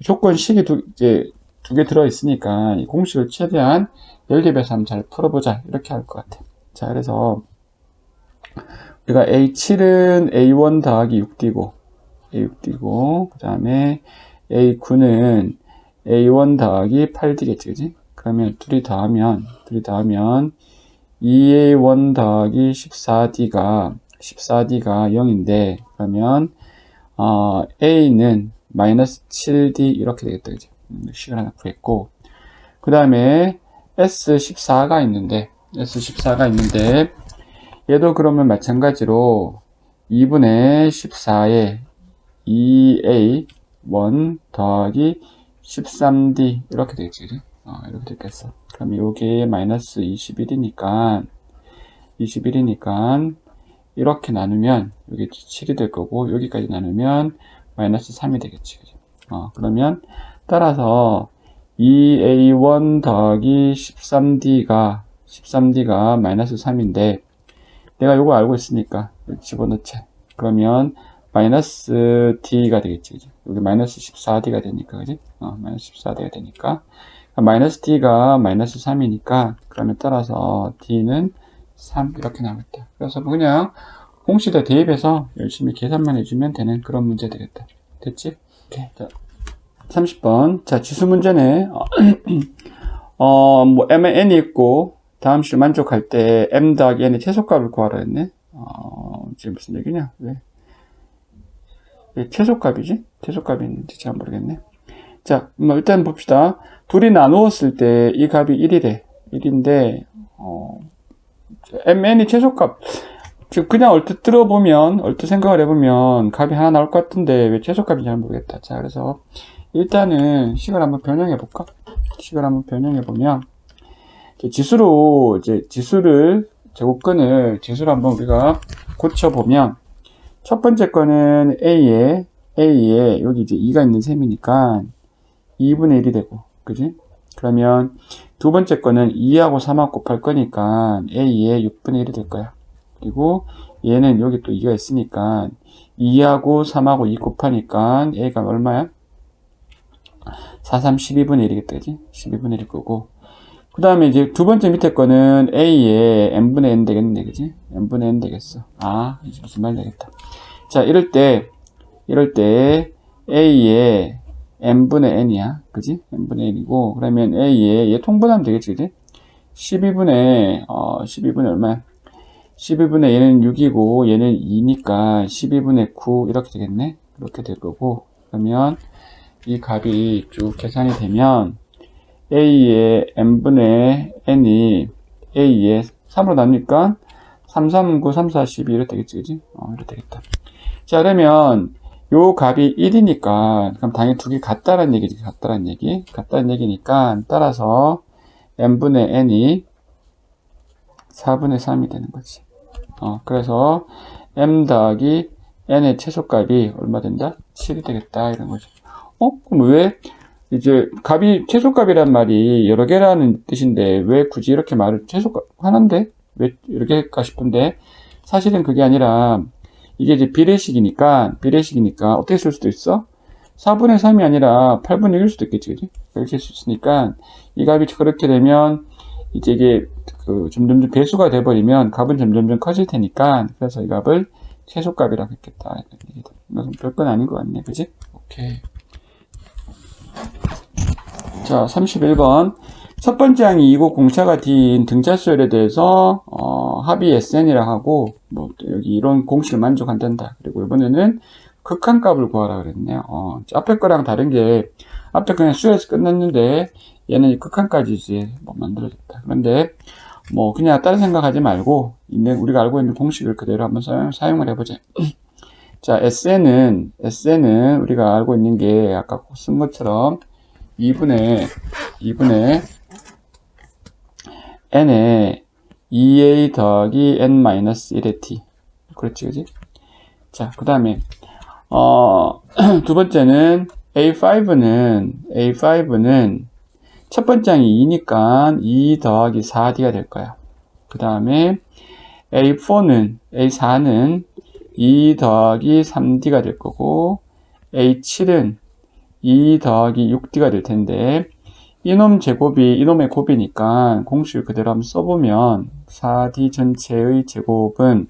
조건식이 두 개 들어있으니까, 이 공식을 최대한 연립해서 한번 잘 풀어보자. 이렇게 할 것 같아. 자, 그래서, 우리가 A7은 A1 더하기 6D고, 그 다음에 A9는 A1 더하기 8D겠지, 그지? 그러면 둘이 더하면 2A1 더하기 14D가 0인데, 그러면 A는 마이너스 7D 이렇게 되겠다, 그지? 식을 하나 구했고, 그 다음에 S14가 있는데, 얘도 그러면 마찬가지로 2분의 14에 2A1 더하기 13D 이렇게 되겠지, 그지? 이렇게 됐겠어. 그럼 요게 마이너스 21이니까 이렇게 나누면 여기 7이 될 거고 여기까지 나누면 마이너스 3이 되겠지. 그죠? 그러면 따라서 2A1 더하기 13D가 마이너스 3인데 내가 요거 알고 있으니까 집어넣자. 그러면 마이너스 D가 되겠지. 그죠? 여기 마이너스 14D가 되니까, 그지? 마이너스 14D가 되니까 마이너스 D가 마이너스 3이니까 그러면 따라서 D는 3 이렇게 나오겠다. 그래서 그냥 공식에 대입해서 열심히 계산만 해주면 되는 그런 문제 되겠다. 됐지? 오케이. 자, 30번. 자, 지수 문제네. 뭐 m에 n이 있고 다음 식 만족할 때 m 더하기 n의 최소값을 구하라 했네. 지금 무슨 얘기냐? 왜 최소값이지? 최소값이 있는지 잘 모르겠네. 자, 일단 봅시다. 둘이 나누었을 때 이 값이 1이래. 1인데 mn이 최소값. 그냥 얼핏 생각을 해보면 값이 하나 나올 것 같은데 왜 최소값인지 잘 모르겠다. 자, 그래서 일단은 식을 한번 변형해볼까? 보면 지수를 제곱근을 한번 우리가 고쳐보면 첫 번째 거는 A에 여기 이제 2가 있는 셈이니까 2분의 1이 되고, 그지? 그러면 두 번째 거는 2하고 3하고 곱할 거니까 A에 6분의 1이 될 거야. 그리고 얘는 여기 또 2가 있으니까 2하고 3하고 2 곱하니까 A가 얼마야? 4, 3, 12분의 1이겠다, 그지? 12분의 1일 거고. 그 다음에 이제 두 번째 밑에 거는 A에 n분의 n 되겠네, 그지? n분의 n 되겠어. 이제 무슨 말 되겠다. 자, 이럴 때 A에 n분의 n이야. 그지? n분의 n이고, 그러면 A에 얘 통분하면 되겠지, 그지? 12분의 얼마야? 12분의 얘는 6이고, 얘는 2니까 12분의 9 이렇게 되겠네? 이렇게 될 거고, 그러면 이 값이 쭉 계산이 되면 A의 n분의 n이 A의 3으로 나누니까 3, 3, 9, 3, 4, 12 이렇게 되겠지, 그지? 이렇게 되겠다. 자, 그러면 요 값이 1이니까 그럼 당연히 두 개 같다는 얘기지. 같다는 얘기니까 따라서 n분의 n이 4분의 3이 되는 거지. 그래서 m 더하기 n의 최소값이 얼마 된다? 7이 되겠다 이런 거죠. 그럼 왜 이제 값이 최소값이란 말이 여러 개라는 뜻인데 왜 굳이 이렇게 말을 최소값 하나인데 왜 이렇게 할까 싶은데 사실은 그게 아니라 이게 이제 비례식이니까 어떻게 쓸 수도 있어? 4분의 3이 아니라 8분의 1일 수도 있겠지, 그지? 이렇게 쓸 수 있으니까 이 값이 그렇게 되면 이제 이게 점점점 배수가 돼버리면 값은 점점점 커질 테니까 그래서 이 값을 최소값이라고 했겠다. 이건 별건 아닌 것 같네, 그지? 오케이. 자, 31번. 첫 번째 항이 2고 공차가 D인 등차수열에 대해서 합이 SN이라 하고 뭐 여기 이런 공식을 만족한단다. 그리고 이번에는 극한값을 구하라 그랬네요. 앞에 거랑 다른 게 앞에 그냥 수열에서 끝났는데 얘는 극한까지 이제 뭐 만들어졌다. 그런데 뭐 그냥 다른 생각하지 말고 우리가 알고 있는 공식을 그대로 한번 사용을 해보자. 자, SN은 우리가 알고 있는 게 아까 쓴 것처럼 2분의 n에 2a 더하기 n-1의 t. 그렇지, 그지? 자, 그 다음에 두 번째는 A5는 첫 번째 항이 2니까 2 더하기 4d가 될 거야. 그 다음에 A4는 2 더하기 3d가 될 거고, A7은 2 더하기 6d가 될 텐데, 이놈의 곱이니까 공식을 그대로 한번 써보면 4d 전체의 제곱은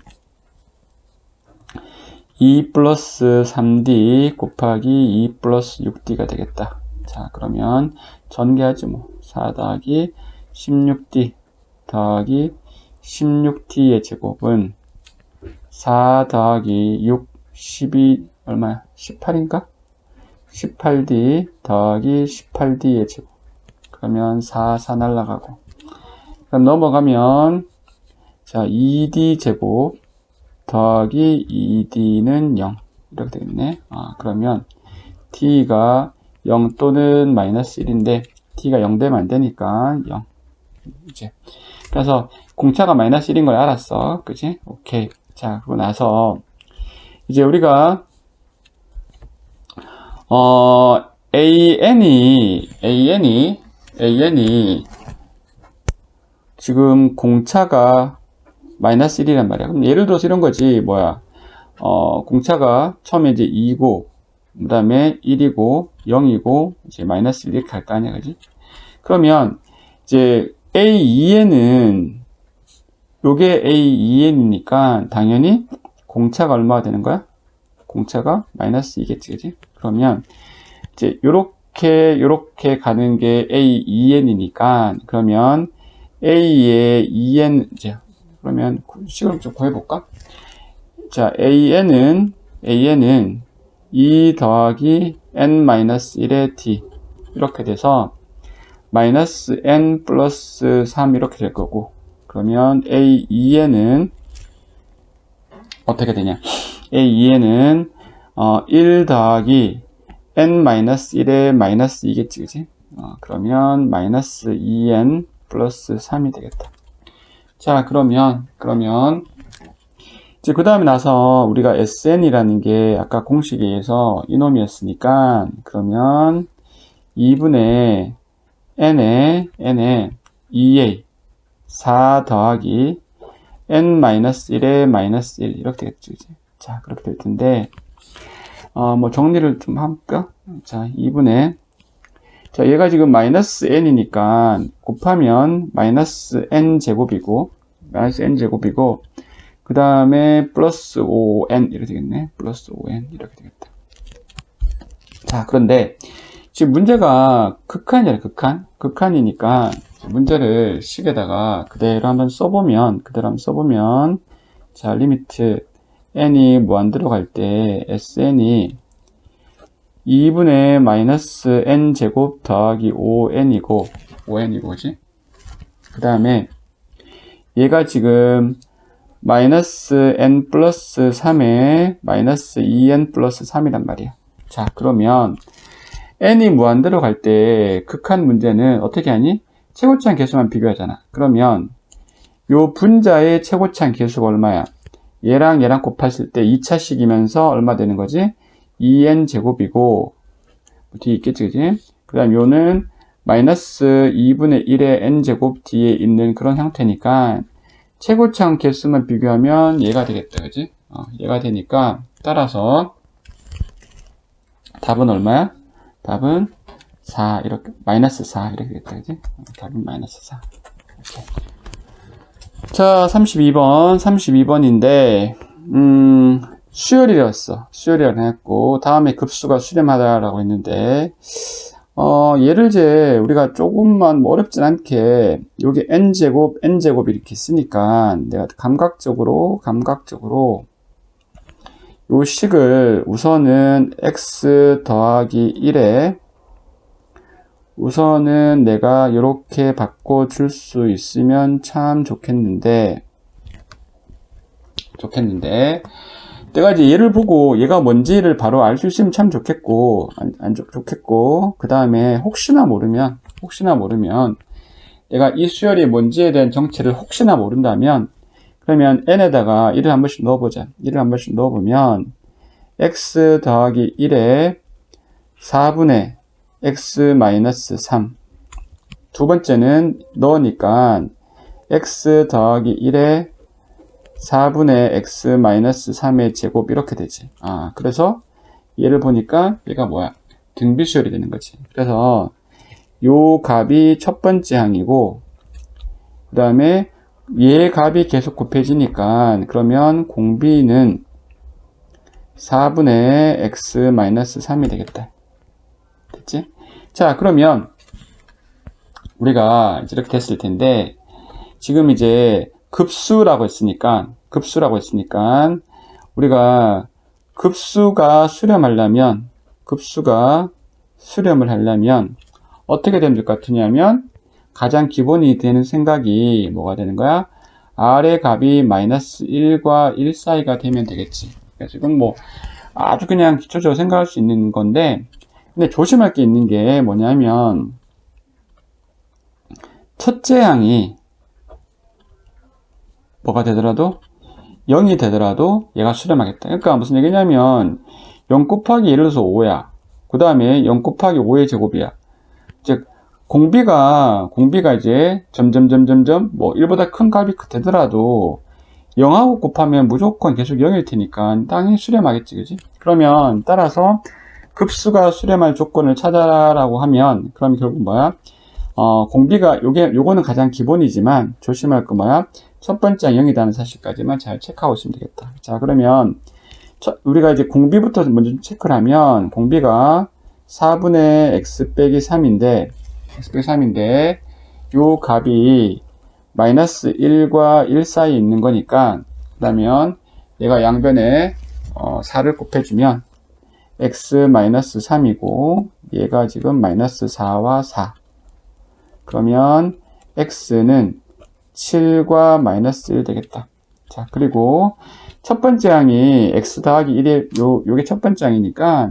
2 플러스 3d 곱하기 2 플러스 6d가 되겠다. 자, 그러면 전개하지 뭐. 4 더하기 16d 더하기 16t의 제곱은 4 더하기 6, 12, 얼마야? 18인가? 18d 더하기 18d의 제곱. 그러면 4 날라가고. 그럼 넘어가면, 자, 2d 제곱 더하기 2d는 0. 이렇게 되겠네. 그러면 t가 0 또는 마이너스 1인데, t가 0 되면 안 되니까 0. 이제. 그래서 공차가 마이너스 1인 걸 알았어. 그치? 오케이. 자, 그러고 나서, 이제 우리가, AN이 지금 공차가 마이너스 1이란 말이야. 그럼 예를 들어서 이런 거지, 공차가 처음에 이제 2고, 그 다음에 1이고, 0이고, 이제 마이너스 1 이렇게 갈 거 아니야, 그지? 그러면, 이제, A2N은, 요게 A2N이니까, 당연히, 공차가 얼마가 되는 거야? 공차가 마이너스 2겠지, 그지? 그러면, 이제, 요렇게 가는 게 A2N이니까, 그러면, A의 2N, 이제, 그러면, 식을 좀 구해볼까? 자, AN은 2 더하기 n-1의 t. 이렇게 돼서, 마이너스 n 플러스 3 이렇게 될 거고, 그러면 A2N은 어떻게 되냐? A2N은 1 더하기 n-1의 마이너스 2겠지, 그지? 그러면 마이너스 2n 플러스 3이 되겠다. 자, 그러면 이제 그 다음에 나서 우리가 SN이라는 게 아까 공식에 의해서 이놈이었으니까, 그러면 2분의 n에 2a 4 더하기 n-1의 마이너스 1 이렇게 되겠죠, 이제. 자, 그렇게 될 텐데, 뭐 정리를 좀 할까? 자, 2분의, 자, 얘가 지금 마이너스 n이니까 곱하면 마이너스 n 제곱이고, 그 다음에 플러스 5n 이렇게 되겠네. 플러스 5n 이렇게 되겠다. 자, 그런데 지금 문제가 극한이니까 문제를 식에다가 그대로 한번 써보면, 자, 리미트 n이 무한대로 갈 때 sn이 2분의 마이너스 n 제곱 더하기 5n이고, 그지? 그 다음에 얘가 지금 마이너스 n 플러스 3에 마이너스 2n 플러스 3이란 말이야. 자, 그러면 n이 무한대로 갈 때 극한 문제는 어떻게 하니? 최고차항 개수만 비교하잖아. 그러면 요 분자의 최고차항 개수가 얼마야? 얘랑 곱했을 때 2차식이면서 얼마 되는 거지? 2n 제곱이고, 뒤에 있겠지, 그지? 그 다음 요는 마이너스 2분의 1의 n 제곱 뒤에 있는 그런 형태니까 최고차항 개수만 비교하면 얘가 되겠다. 그지? 얘가 되니까 따라서 답은 얼마야? 답은 4 이렇게 마이너스 4 이렇게 되겠다. 그지? 답은 마이너스 4. 이렇게. 자, 32번인데 수열이었어. 수열이라고 했고 다음에 급수가 수렴하다라고 했는데 얘를 이제 우리가 조금만 뭐 어렵진 않게 여기 n제곱 이렇게 있으니까 내가 감각적으로 요 식을 우선은 x 더하기 1에 우선은 내가 이렇게 바꿔줄 수 있으면 참 좋겠는데 내가 이제 얘를 보고 얘가 뭔지를 바로 알 수 있으면 참 좋겠고 좋겠고 그 다음에 혹시나 모르면 내가 이 수열이 뭔지에 대한 정체를 혹시나 모른다면 그러면 n에다가 1을 한 번씩 넣어보자. 1을 한 번씩 넣어보면 x 더하기 1에 4분의 x 마이너스 3 두 번째는 넣으니까 x 더하기 1에 4분의 x 마이너스 3의 제곱 이렇게 되지. 그래서 얘를 보니까 얘가 뭐야? 등비수열이 되는 거지. 그래서 요 값이 첫 번째 항이고 그 다음에 얘 값이 계속 곱해지니까 그러면 공비는 4분의 x 마이너스 3이 되겠다. 됐지? 자, 그러면 우리가 이렇게 됐을 텐데 지금 이제 급수라고 했으니까 우리가 급수가 수렴을 하려면 어떻게 되면 될 것 같으냐면 가장 기본이 되는 생각이 뭐가 되는 거야? R의 값이 마이너스 1과 1 사이가 되면 되겠지. 그래서 이건 뭐 아주 그냥 기초적으로 생각할 수 있는 건데 근데 조심할 게 있는 게 뭐냐면 첫째 항이 뭐가 되더라도 0이 되더라도 얘가 수렴하겠다. 그러니까 무슨 얘기냐면 0 곱하기 예를 들어서 5야. 그 다음에 0 곱하기 5의 제곱이야. 즉 공비가 이제 점점 뭐 1보다 큰 값이 되더라도 0하고 곱하면 무조건 계속 0일 테니까 당연히 수렴하겠지. 그지? 그러면 따라서 급수가 수렴할 조건을 찾아라라고 하면 그럼 결국 뭐야? 공비가 요거는 가장 기본이지만 조심할 거 뭐야? 첫 번째 0이라는 사실까지만 잘 체크하고 있으면 되겠다. 자, 그러면 우리가 이제 공비부터 먼저 체크를 하면 공비가 4분의 x 빼기 3인데 요 값이 마이너스 1과 1 사이에 있는 거니까 그러면 얘가 양변에 4를 곱해주면 x 마이너스 3이고 얘가 지금 마이너스 4와 4 그러면 x는 7과 마이너스 1 되겠다. 자, 그리고 첫 번째 항이 x 더하기 1에 요게 첫 번째 항이니까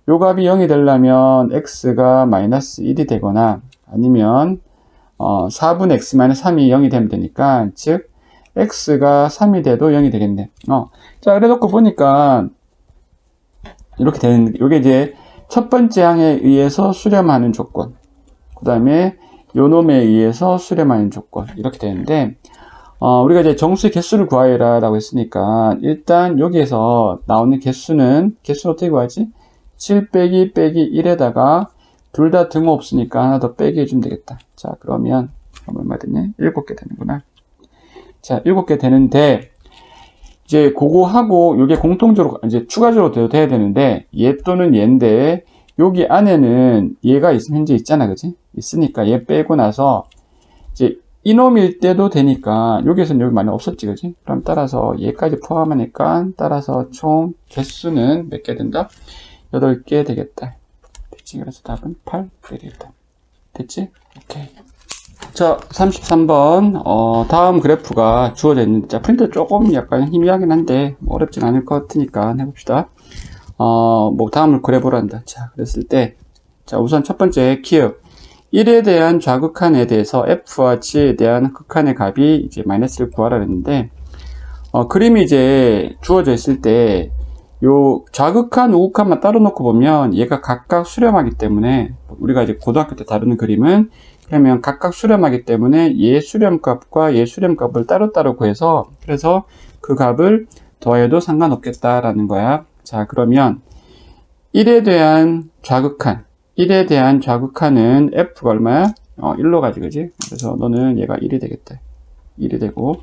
요 값이 0이 되려면 x가 마이너스 1이 되거나 아니면 4분의 x 마이너스 3이 0이 되면 되니까 즉 x가 3이 돼도 0이 되겠네. 자, 그래 놓고 보니까 이렇게 되는 요게 이제 첫 번째 항에 의해서 수렴하는 조건 그 다음에 요 놈에 의해서 수렴하는 조건 이렇게 되는데 우리가 이제 정수의 개수를 구하여라 라고 했으니까 일단 여기에서 나오는 개수는 어떻게 구하지? 7 빼기 1에다가 둘 다 등호 없으니까 하나 더 빼기 해주면 되겠다. 자, 그러면 얼마 되냐? 7개 되는구나. 자, 7개 되는데 이제 그거하고 요게 공통적으로 이제 추가적으로 돼야 되는데 얘 또는 얘인데 여기 안에는 얘가 현재 있잖아. 그지? 있으니까 얘 빼고 나서 이제 이놈일 때도 되니까 여기에서는 여기 많이 없었지. 그지? 그럼 따라서 얘까지 포함하니까 따라서 총 개수는 몇 개 된다? 8개 되겠다. 됐지? 그래서 답은 8 되겠다. 됐지? 오케이. 자, 33번 다음 그래프가 주어져 있는 자, 프린터 조금 약간 희미하긴 한데 뭐 어렵진 않을 것 같으니까 해봅시다. 뭐 다음을 그래보란다. 자, 그랬을 때 자, 우선 첫 번째 키읔 1에 대한 좌극한에 대해서 f와 g에 대한 극한의 값이 이제 마이너스를 구하라 했는데 그림이 이제 주어져 있을 때 요 좌극한, 우극한만 따로 놓고 보면 얘가 각각 수렴하기 때문에 우리가 이제 고등학교 때 다루는 그림은 그러면 각각 수렴하기 때문에 얘 수렴값과 얘 수렴값을 따로따로 구해서 그래서 그 값을 더해도 상관없겠다라는 거야. 자, 그러면 1에 대한 좌극한은 F가 얼마야? 1로 가지, 그지? 그래서 너는 얘가 1이 되겠다. 1이 되고.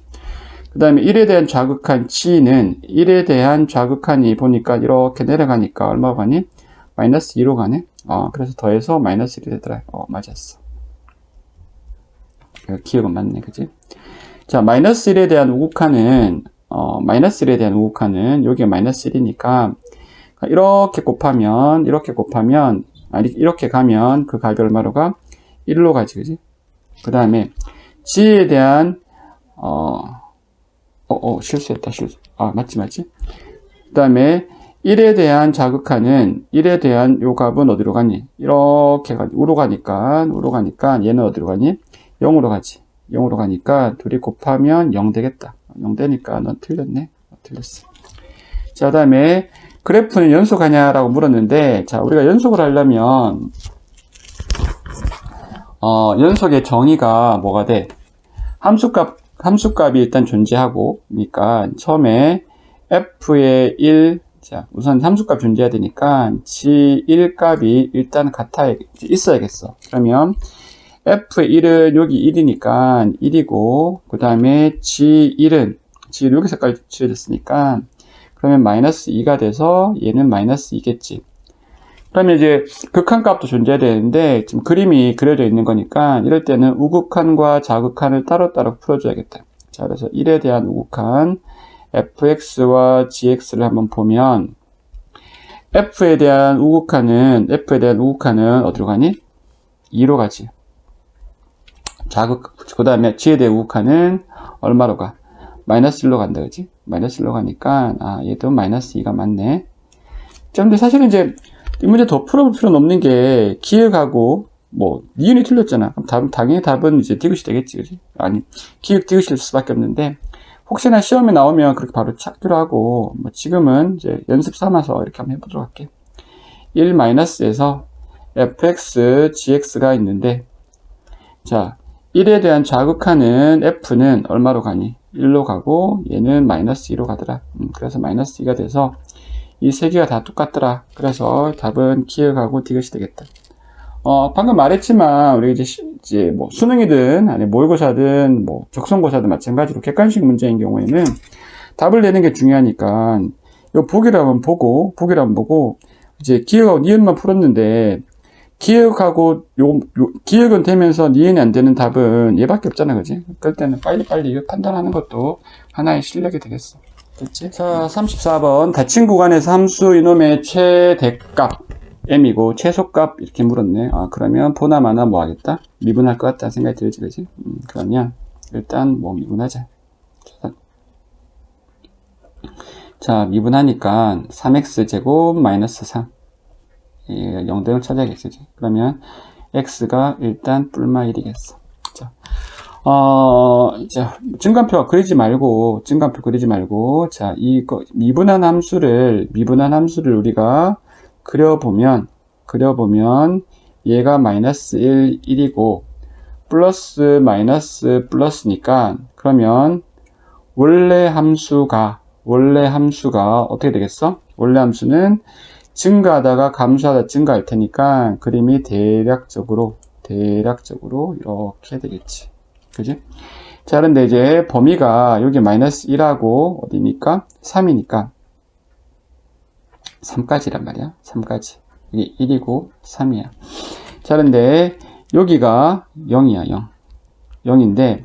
그 다음에 1에 대한 좌극한 G는 1에 대한 좌극한이 보니까 이렇게 내려가니까 얼마 가니? 마이너스 2로 가네? 그래서 더해서 마이너스 1이 되더라. 맞았어. 기억은 맞네, 그지? 자, 마이너스 1에 대한 우극한은, 여기가 마이너스 1이니까, 이렇게 곱하면, 이렇게 가면 그 값이 얼마로 가? 1로 가지, 그지? 그 다음에, G에 대한, 실수했다, 실수. 맞지. 그 다음에, 1에 대한 자극하는, 1에 대한 요 값은 어디로 가니? 이렇게 가지. 우로 가니까, 얘는 어디로 가니? 0으로 가지. 0으로 가니까, 둘이 곱하면 0 되겠다. 0 되니까 넌 틀렸네. 틀렸어. 자, 그 다음에, 그래프는 연속하냐라고 물었는데, 자, 우리가 연속을 하려면, 연속의 정의가 뭐가 돼? 함수값이 일단 존재하고, 그러니까, 처음에 f의 1, 자, 우선 함수값 존재해야 되니까, g1 값이 일단 있어야겠어. 그러면, f의 1은 여기 1이니까 1이고, 그 다음에 g1은, 지금 여기 색깔 칠해졌으니까, 그러면 마이너스 2가 돼서 얘는 마이너스 2겠지. 그러면 이제 극한값도 존재해야 되는데 지금 그림이 그려져 있는 거니까 이럴 때는 우극한과 자극한을 따로따로 풀어줘야겠다. 자, 그래서 1에 대한 우극한 fx와 gx를 한번 보면 f에 대한 우극한은 어디로 가니? 2로 가지. 그 다음에 g에 대한 우극한은 얼마로 가? 마이너스 1로 간다, 그지? 마이너스 1로 가니까, 얘도 마이너스 2가 맞네. 자, 근데 사실은 이제, 이 문제 더 풀어볼 필요는 없는 게, 기억하고, 니은이 틀렸잖아. 그럼 당연히 답은 이제 디귿이 되겠지, 그지? 아니, 기억 디귿일 수밖에 없는데, 혹시나 시험에 나오면 그렇게 바로 찾기로 하고, 지금은 이제 연습 삼아서 이렇게 한번 해보도록 할게. 1-에서 fx, gx가 있는데, 자, 1에 대한 자극하는 f는 얼마로 가니? 1로 가고 얘는 마이너스 2로 가더라. 그래서 마이너스 2가 돼서 이 세 개가 다 똑같더라. 그래서 답은 기억하고 디귿이 되겠다. 방금 말했지만 우리 이제 수능이든 아니 모의고사든 적성고사든 마찬가지로 객관식 문제인 경우에는 답을 내는 게 중요하니까 요 보기를 한번 보고 이제 기억하고 니은만 풀었는데 기억은 되면서 니은이 안 되는 답은 얘밖에 없잖아, 그지? 그럴 때는 빨리 판단하는 것도 하나의 실력이 되겠어. 됐지? 자, 34번. 닫힌 구간에서 함수 이놈의 최대값 m이고 최소값 이렇게 물었네. 그러면 보나마나 뭐 하겠다? 미분할 것 같다 생각이 들지, 그지? 그러면 일단 미분하자. 자, 미분하니까 3x제곱 마이너스 3. 0등을 찾아야겠지. 그러면 x가 일단 뿔마 1이겠어. 자, 증간표 그리지 말고, 자, 이거 미분한 함수를 우리가 그려보면 얘가 마이너스 1이고 플러스 마이너스 플러스니까 그러면 원래 함수가 어떻게 되겠어? 원래 함수는 증가하다가 감소하다 증가할 테니까 그림이 대략적으로 이렇게 되겠지. 그지? 자, 그런데 이제 범위가 여기 마이너스 1하고 어디니까? 3이니까 3까지란 말이야. 3까지. 여기 1이고 3이야. 자, 그런데 여기가 0이야. 0. 0인데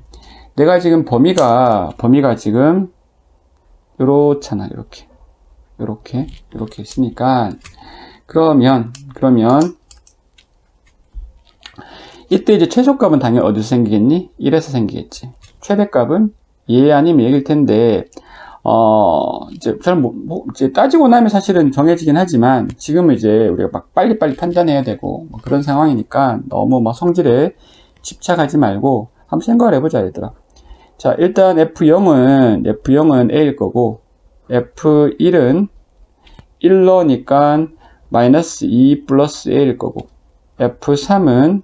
내가 지금 범위가 지금 요렇잖아. 이렇게 있으니까 그러면 이때 이제 최소값은 당연히 어디서 생기겠니? 1에서 생기겠지. 최대값은 얘 아니면 얘일 텐데 이제 이제 따지고 나면 사실은 정해지긴 하지만 지금은 이제 우리가 막 빨리빨리 판단해야 되고 그런 상황이니까 너무 성질에 집착하지 말고 한번 생각을 해보자, 얘들아. 자, 일단 F0은 A일 거고 F1은 1로니까 마이너스 2 플러스 A일 거고 F3은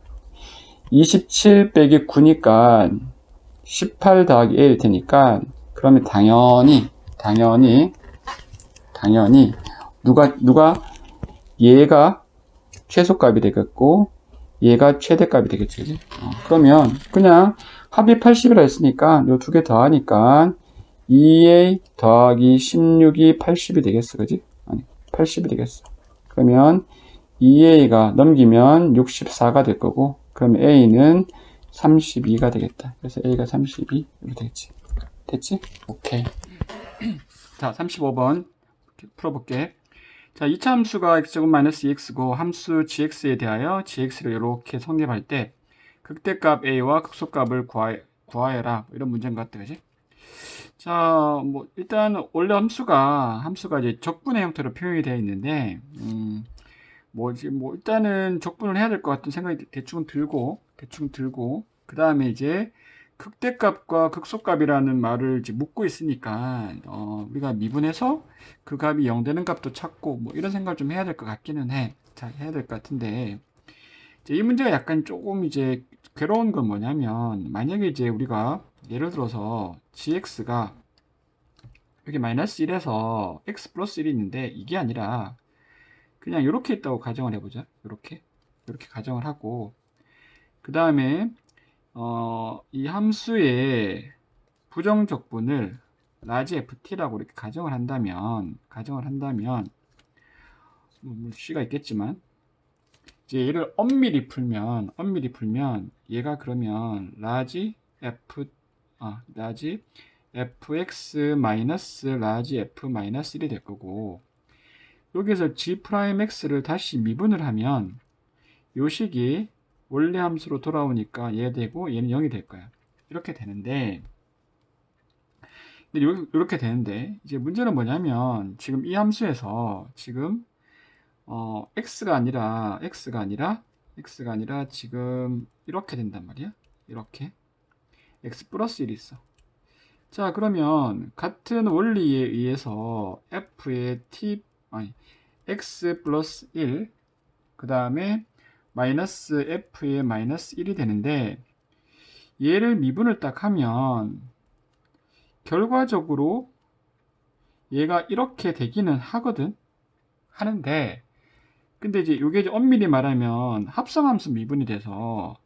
27 빼기 9니까 18 더하기 A일 테니까, 그러면 당연히 누가 얘가 최소값이 되겠고 얘가 최대값이 되겠지, 그지? 그러면 그냥 합이 80이라 했으니까 요 두 개 더하니까 2A 더하기 16이 80이 되겠어, 그지? 아니, 80이 되겠어. 그러면 2A가 넘기면 64가 될 거고, 그럼 A는 32가 되겠다. 그래서 A가 32 이렇게 되겠지. 됐지? 오케이. 자, 35번 풀어볼게. 자, 2차 함수가 x제곱 마이너스 2x고 함수 gx에 대하여 gx를 이렇게 성립할 때 극대값 a와 극소값을 구하여라, 이런 문제인 것 같아, 그지? 자, 뭐 일단 원래 함수가 이제 적분의 형태로 표현이 되어 있는데, 일단은 적분을 해야 될 것 같은 생각이 대충 들고 그 다음에 이제 극대값과 극소값이라는 말을 이제 묻고 있으니까 우리가 미분해서 그 값이 0 되는 값도 찾고 뭐 이런 생각을 좀 해야 될 것 같기는 해. 자, 해야 될 것 같은데, 이제 이 문제가 약간 조금 이제 괴로운 건 뭐냐면, 만약에 이제 우리가 예를 들어서 gx가 여기 마이너스 1에서 x 플러스 1이 있는데, 이게 아니라 그냥 이렇게 있다고 가정을 해보자. 이렇게 가정을 하고, 그 다음에 이 함수의 부정적분을 라지 ft라고 이렇게 가정을 한다면 c가 있겠지만, 이제 얘를 엄밀히 풀면 얘가 그러면 라지 fx 마이너스 라지 f 마이너스 1이 될 거고, 여기서 g'x를 다시 미분을 하면 요 식이 원래 함수로 돌아오니까 얘 되고 얘는 0이 될 거야. 이렇게 되는데, 이렇게 되는데 이제 문제는 뭐냐면, 지금 이 함수에서 지금 x가 아니라 지금 이렇게 된단 말이야. 이렇게 x 플러스 1이 있어. 자, 그러면 같은 원리에 의해서 f의 x 플러스 1, 그 다음에 마이너스 f의 마이너스 1이 되는데, 얘를 미분을 딱 하면 결과적으로 얘가 이렇게 되기는 하는데, 근데 이제 이게 이제 엄밀히 말하면 합성함수 미분이 돼서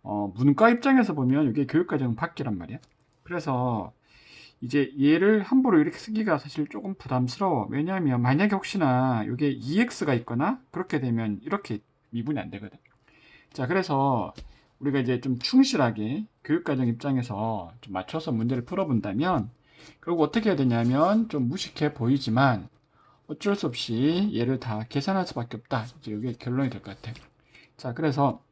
문과 입장에서 보면 이게 교육과정 밖이란 말이야. 그래서 이제 얘를 함부로 이렇게 쓰기가 사실 조금 부담스러워. 왜냐하면 만약에 혹시나 이게 2x가 있거나 그렇게 되면 이렇게 미분이 안 되거든. 자, 그래서 우리가 이제 좀 충실하게 교육과정 입장에서 좀 맞춰서 문제를 풀어본다면, 그리고 어떻게 해야 되냐면, 좀 무식해 보이지만 어쩔 수 없이 얘를 다 계산할 수밖에 없다. 이제 이게 결론이 될 것 같아. 자, 그래서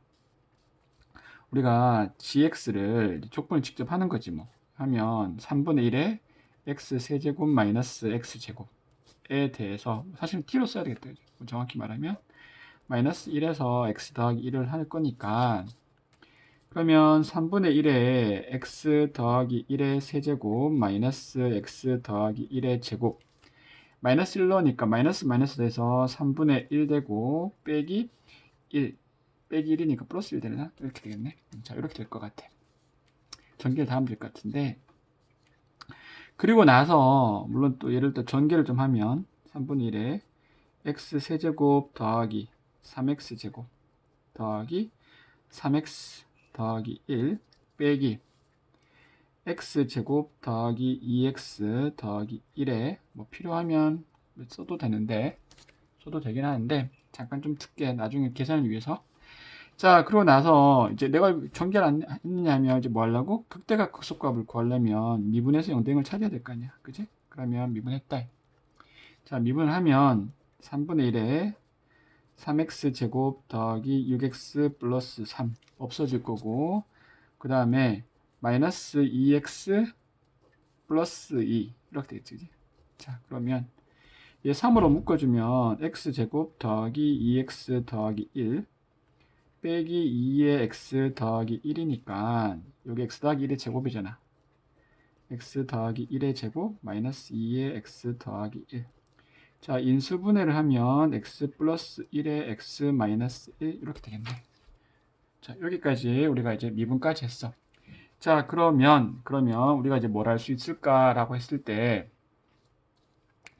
우리가 gx를 족분을 직접 하는 거지 뭐. 하면 3분의 1에 x 세제곱 마이너스 x 제곱에 대해서, 사실 t로 써야 되겠다. 정확히 말하면 마이너스 1에서 x 더하기 1을 할 거니까, 그러면 3분의 1에 x 더하기 1의 세제곱 마이너스 x 더하기 1의 제곱, 마이너스 1 넣으니까 마이너스 돼서 3분의 1 되고, 빼기 1이니까 플러스 1 되나? 이렇게 되겠네. 자, 이렇게 될 것 같아. 전개를 다 하면 될 것 같은데, 그리고 나서 물론 또 예를 들어 전개를 좀 하면 3분의 1에 x 세제곱 더하기 3x 제곱 더하기 3x 더하기 1 빼기 x 제곱 더하기 2x 더하기 1에 뭐 필요하면 써도 되긴 하는데, 잠깐 좀 특게 나중에 계산을 위해서. 자, 그러고 나서 이제 내가 전개를 안 했느냐면, 이제 뭐 하려고? 극대값 극소값을 구하려면 미분해서 0대0을 찾아야 될 거 아니야. 그지? 그러면 미분했다. 자, 미분을 하면 3분의 1에 3x 제곱 더하기 6x 플러스 3 없어질 거고, 그 다음에 마이너스 2x 플러스 2 이렇게 되겠지. 그치? 자, 그러면 얘 3으로 묶어주면 x제곱 더하기 2x 더하기 1 빼기 2의 x 더하기 1이니까 여기 x 더하기 1의 제곱이잖아. x 더하기 1의 제곱 마이너스 2의 x 더하기 1. 자, 인수분해를 하면 x 플러스 1의 x 마이너스 1 이렇게 되겠네. 자, 여기까지 우리가 이제 미분까지 했어. 자, 그러면 우리가 이제 뭘 할 수 있을까라고 했을 때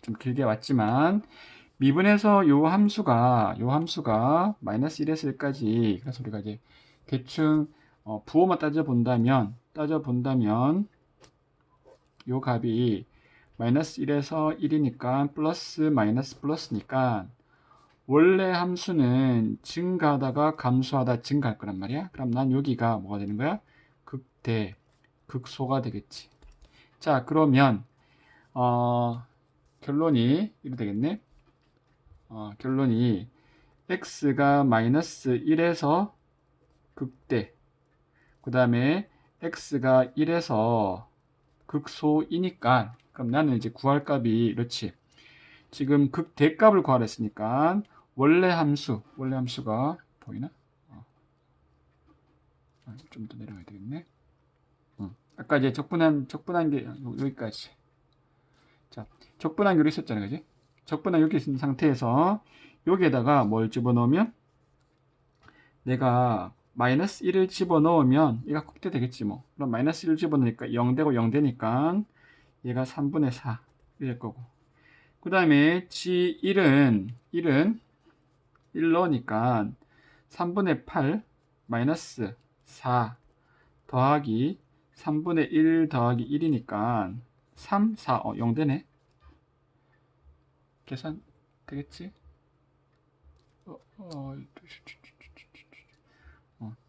좀 길게 왔지만 미분에서 요 함수가 마이너스 1에서 1까지, 그래서 우리가 이제 대충 부호만 따져본다면 요 값이 마이너스 1에서 1이니까 플러스 마이너스 플러스니까 원래 함수는 증가하다가 감소하다 증가할 거란 말이야. 그럼 난 여기가 뭐가 되는 거야? 극소가 되겠지. 자, 그러면 결론이 이렇게 되겠네. 결론이 x가 마이너스 1에서 극대, 그 다음에 x가 1에서 극소이니까, 그럼 나는 이제 구할 값이 이렇지. 지금 극대값을 구하라 했으니까 원래 함수가 보이나? 좀 더 내려가야 되겠네. 아까 이제 적분한 게 여기까지. 자, 적분한 게 여기 있었잖아, 그지? 적분한 여기 있는 상태에서 여기에다가 뭘 집어넣으면 내가 마이너스 1을 집어넣으면 얘가 극대 되겠지 뭐. 그럼 마이너스 1을 집어넣으니까 0되고 0되니까 얘가 3분의 4 이럴 거고. 그 다음에 G1은 1 넣으니까 3분의 8 마이너스 4 더하기 3분의 1 더하기 1이니까 3, 4, 0 되네. 계산 되겠지?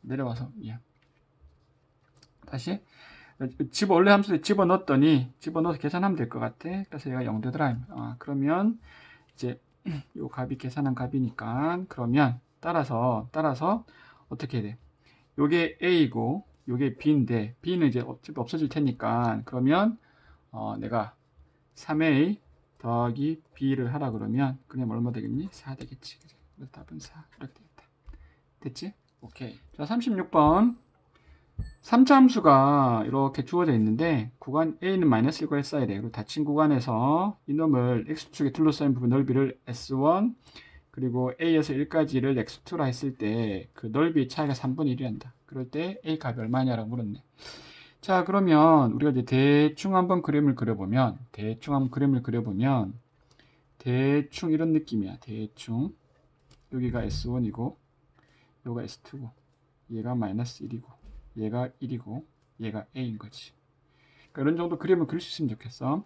내려와서 미안. 다시 원래 함수에 집어넣어서 계산하면 될 것 같아. 그래서 얘가 0 되더라. 그러면 이제 요 값이 계산한 값이니까, 그러면 따라서 어떻게 돼? 요게 A고 요게 B인데 B는 이제 어차피 없어질 테니까, 그러면 내가 3A 더하기 B를 하라 그러면 그냥 얼마 되겠니? 4 되겠지. 그래서 답은 4 이렇게 되겠다. 됐지? 오케이. 자, 36번 3차 함수가 이렇게 주어져 있는데 구간 A는 마이너스 1과 했어야 돼. 그리고 닫힌 구간에서 이놈을 X축에 둘러싸인 부분 넓이를 S1 그리고 A에서 1까지를 X2라 했을 때 그 넓이 차이가 3분의 1이 한다. 그럴 때 A 값이 얼마냐라고 물었네. 자, 그러면 우리가 이제 대충 한번 그림을 그려보면 대충 이런 느낌이야. 대충 여기가 S1이고 여기가 S2고 얘가 마이너스 1이고 얘가 1이고 얘가 A인 거지. 그러니까 이런 정도 그림을 그릴 수 있으면 좋겠어.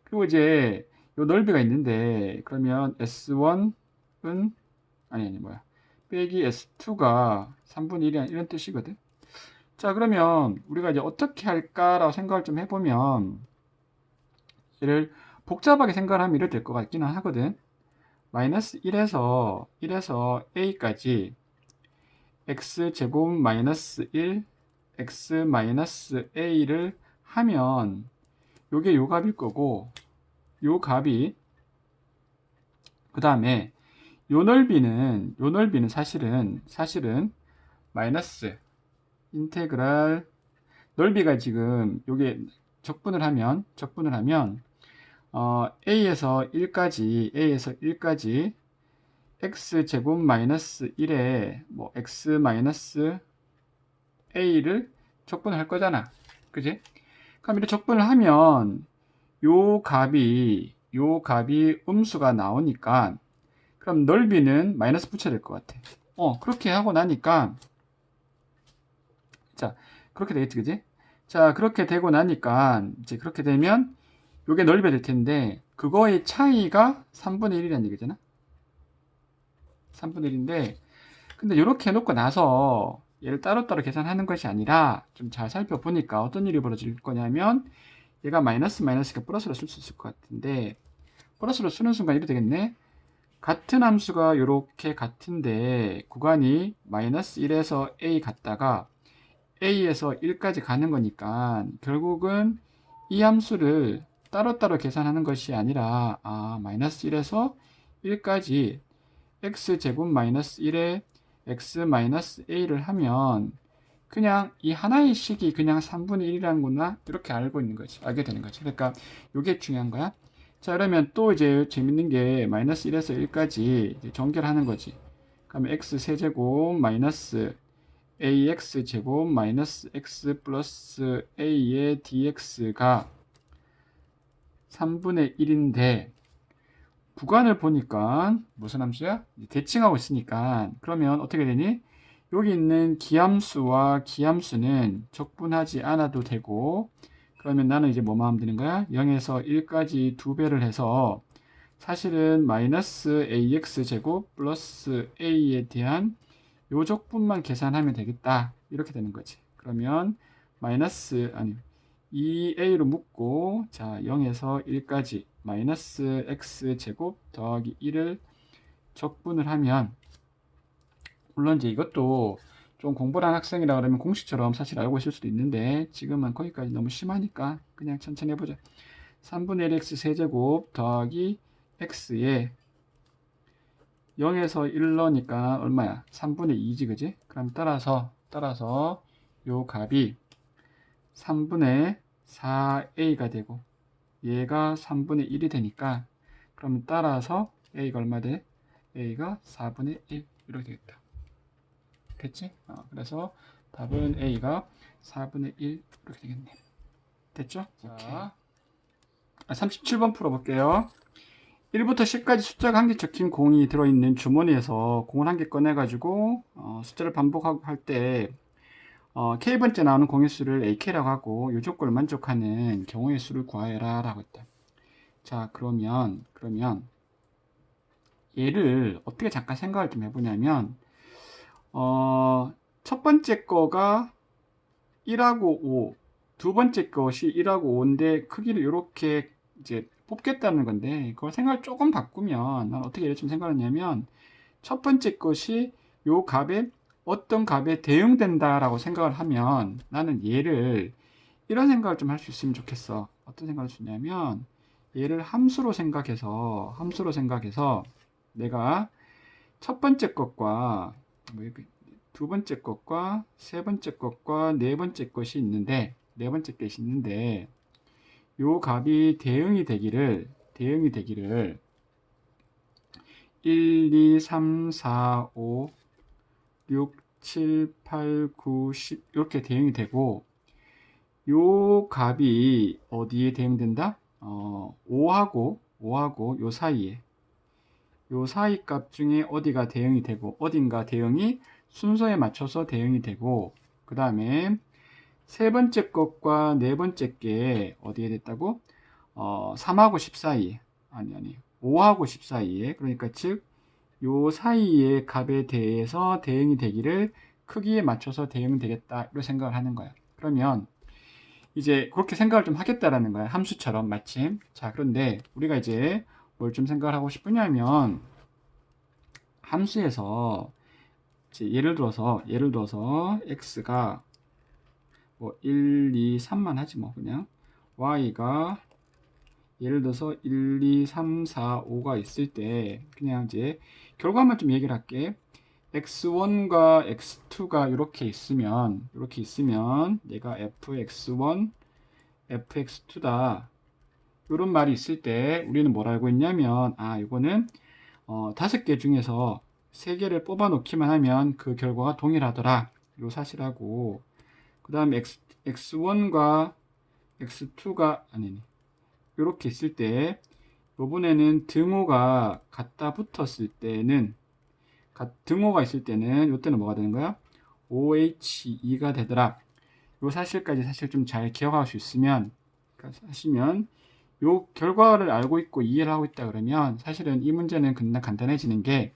그리고 이제 요 넓이가 있는데 그러면 S1은 빼기 S2가 3분의 1이 이런 뜻이거든. 자, 그러면 우리가 이제 어떻게 할까라고 생각을 좀 해보면 얘를 복잡하게 생각을 하면 이렇게 될 것 같기는 하거든. 마이너스 1에서 A까지 X제곱 마이너스 1 X 마이너스 A를 하면 요게 요 값일 거고 요 값이 그 다음에 요 넓이는 사실은 마이너스 인테그랄 넓이가 지금 요게 적분을 하면 A에서 1까지 X제곱 마이너스 1에 뭐 X 마이너스 A를 적분할 거잖아. 그지? 그럼 이렇게 적분을 하면 요 값이 음수가 나오니까 그럼 넓이는 마이너스 붙여야 될 것 같아. 그렇게 하고 나니까 자, 그렇게 되겠지, 그지? 자, 그렇게 되고 나니까 이제 그렇게 되면 요게 넓이가 될 텐데 그거의 차이가 3분의 1이라는 얘기잖아. 3분의 1인데 근데 이렇게 해놓고 나서 얘를 따로따로 계산하는 것이 아니라 좀 잘 살펴보니까 어떤 일이 벌어질 거냐면 얘가 마이너스가 플러스로 쓸 수 있을 것 같은데 플러스로 쓰는 순간 이렇게 되겠네. 같은 함수가 이렇게 같은데 구간이 마이너스 1에서 A 갔다가 A에서 1까지 가는 거니까 결국은 이 함수를 따로따로 계산하는 것이 아니라 마이너스 1에서 1까지 X제곱 마이너스 1에 X 마이너스 A를 하면 그냥 이 하나의 식이 그냥 3분의 1이라는 거나 이렇게 알게 되는 거지. 그러니까 이게 중요한 거야. 자, 그러면 또 이제 재밌는 게 마이너스 1에서 1까지 이제 전개를 하는 거지. 그러면 X 세제곱 마이너스 ax 제곱 마이너스 x 플러스 a의 dx가 3분의 1인데 구간을 보니까 무슨 함수야? 대칭하고 있으니까 그러면 어떻게 되니? 여기 있는 기함수와 기함수는 적분하지 않아도 되고 그러면 나는 이제 뭐만 하면 되는 거야? 0에서 1까지 2배를 해서 사실은 마이너스 ax 제곱 플러스 a에 대한 요 적분만 계산하면 되겠다 이렇게 되는 거지. 그러면 마이너스 아니 2a로 묶고 자 0에서 1까지 마이너스 x 제곱 더하기 1을 적분을 하면 물론 이제 이것도 좀 공부를 한 학생이라 그러면 공식처럼 사실 알고 있을 수도 있는데 지금은 거기까지 너무 심하니까 그냥 천천히 해보자. 3분의 1 x 세제곱 더하기 x에 0에서 1 넣으니까 얼마야? 3분의 2지 그지? 그럼 따라서 요 값이 3분의 4a가 되고 얘가 3분의 1이 되니까 그러면 따라서 a가 얼마 돼? a가 4분의 1 이렇게 되겠다. 됐지? 그래서 답은 a가 4분의 1 이렇게 되겠네. 됐죠? 자, 37번 풀어볼게요. 1부터 10까지 숫자가 한 개 적힌 공이 들어있는 주머니에서 공을 한 개 꺼내가지고 숫자를 반복하고 할 때 k번째 나오는 공의 수를 ak라고 하고 이 조건을 만족하는 경우의 수를 구하여라 라고 했다. 자 그러면 얘를 어떻게 잠깐 생각을 좀 해보냐면 첫 번째 거가 1하고 5 두 번째 것이 1하고 5인데 크기를 이렇게 이제 뽑겠다는 건데 그걸 생각을 조금 바꾸면 난 어떻게 좀 생각하냐면 첫 번째 것이 요 값에 어떤 값에 대응된다 라고 생각을 하면 나는 얘를 이런 생각을 좀 할 수 있으면 좋겠어. 어떤 생각을 할 수 있냐면 얘를 함수로 생각해서 내가 첫 번째 것과 두 번째 것과 세 번째 것과 네 번째 것이 있는데 요 값이 대응이 되기를 1, 2, 3, 4, 5, 6, 7, 8, 9, 10 이렇게 대응이 되고 요 값이 어디에 대응된다? 5하고 요 사이에 요 사이 값 중에 어디가 대응이 되고 어딘가 대응이 순서에 맞춰서 대응이 되고 그 다음에 세 번째 것과 네 번째 게 어디에 됐다고? 3하고 10 사이에 5하고 10 사이에 그러니까 즉 요 사이의 값에 대해서 대응이 되기를 크기에 맞춰서 대응되겠다 이렇게 생각을 하는 거야. 그러면 이제 그렇게 생각을 좀 하겠다라는 거야. 함수처럼 마침. 자 그런데 우리가 이제 뭘 좀 생각을 하고 싶으냐면 함수에서 이제 예를 들어서 x가 뭐 1, 2, 3만 하지 뭐 그냥 y가 예를 들어서 1, 2, 3, 4, 5가 있을 때 그냥 이제 결과만 좀 얘기를 할게. x1과 x2가 이렇게 있으면 얘가 fx1, fx2다. 이런 말이 있을 때 우리는 뭘 알고 있냐면 이거는 5개 중에서 3개를 뽑아 놓기만 하면 그 결과가 동일하더라. 요 사실하고 그 다음에 x1과 x2가 이렇게 있을 때 요번에는 등호가 갖다 붙었을 때는 등호가 있을 때는 요때는 뭐가 되는 거야? OH2가 되더라. 요 사실까지 사실 좀 잘 기억할 수 있으면 하시면 요 결과를 알고 있고 이해를 하고 있다 그러면 사실은 이 문제는 그냥 간단해지는 게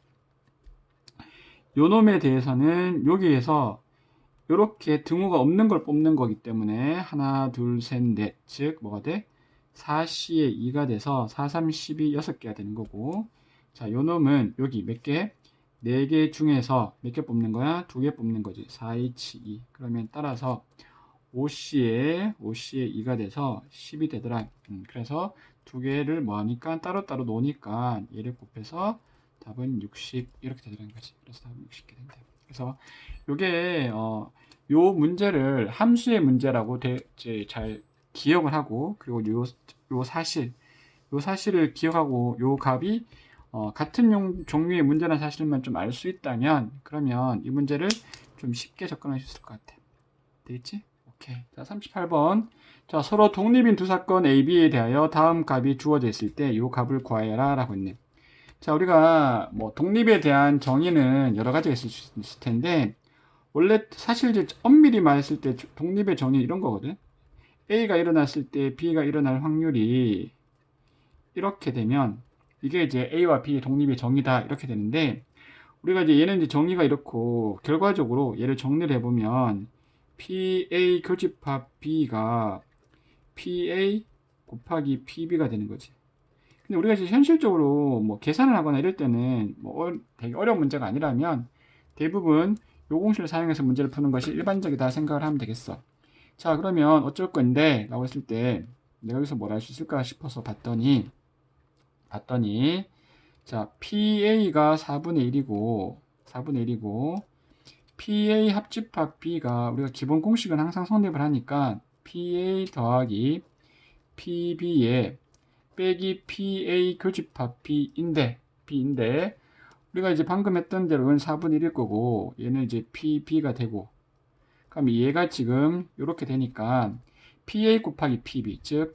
요 놈에 대해서는 여기에서 이렇게 등호가 없는 걸 뽑는 거기 때문에 하나, 둘, 셋, 넷, 즉 뭐가 돼? 4C에 2가 돼서 4, 3, 12, 6개가 되는 거고 자, 요 놈은 여기 몇 개? 4개 중에서 몇 개 뽑는 거야? 2개 뽑는 거지. 4H2 그러면 따라서 5C에 2가 돼서 10이 되더라. 그래서 2개를 뭐 하니까 따로따로 놓으니까 얘를 곱해서 답은 60 이렇게 되더라는 거지. 그래서 답은 60개 된다. 그래서 요게 요 문제를 함수의 문제라고 이제 잘 기억을 하고 그리고 요 사실을 기억하고 요 값이 같은 종류의 문제라는 사실만 좀 알 수 있다면 그러면 이 문제를 좀 쉽게 접근할 수 있을 것 같아. 되겠지? 오케이. 자, 38번. 자, 서로 독립인 두 사건 A, B에 대하여 다음 값이 주어져 있을 때 이 값을 구하여라 라고 했네. 자, 우리가 뭐 독립에 대한 정의는 여러 가지가 있을 수 있을 텐데 원래 사실 이제 엄밀히 말했을 때 독립의 정의 이런 거거든. A가 일어났을 때 B가 일어날 확률이 이렇게 되면 이게 이제 A와 B의 독립의 정의다 이렇게 되는데 우리가 이제 얘는 이제 정의가 이렇고 결과적으로 얘를 정리를 해보면 PA 교집합 B가 PA 곱하기 PB가 되는 거지. 근데 우리가 이제 현실적으로 뭐 계산을 하거나 이럴 때는 뭐 되게 어려운 문제가 아니라면 대부분 요 공식을 사용해서 문제를 푸는 것이 일반적이다 생각을 하면 되겠어. 자, 그러면 어쩔 건데 라고 했을 때 내가 여기서 뭘 할 수 있을까 싶어서 봤더니 자, PA가 4분의 1이고 PA 합집합 B가 우리가 기본 공식은 항상 성립을 하니까 PA 더하기 PB에 빼기 PA 교집합 B인데 우리가 이제 방금 했던 대로 는 4분의 1일 거고 얘는 이제 PB가 되고 그럼 얘가 지금 이렇게 되니까 PA 곱하기 PB 즉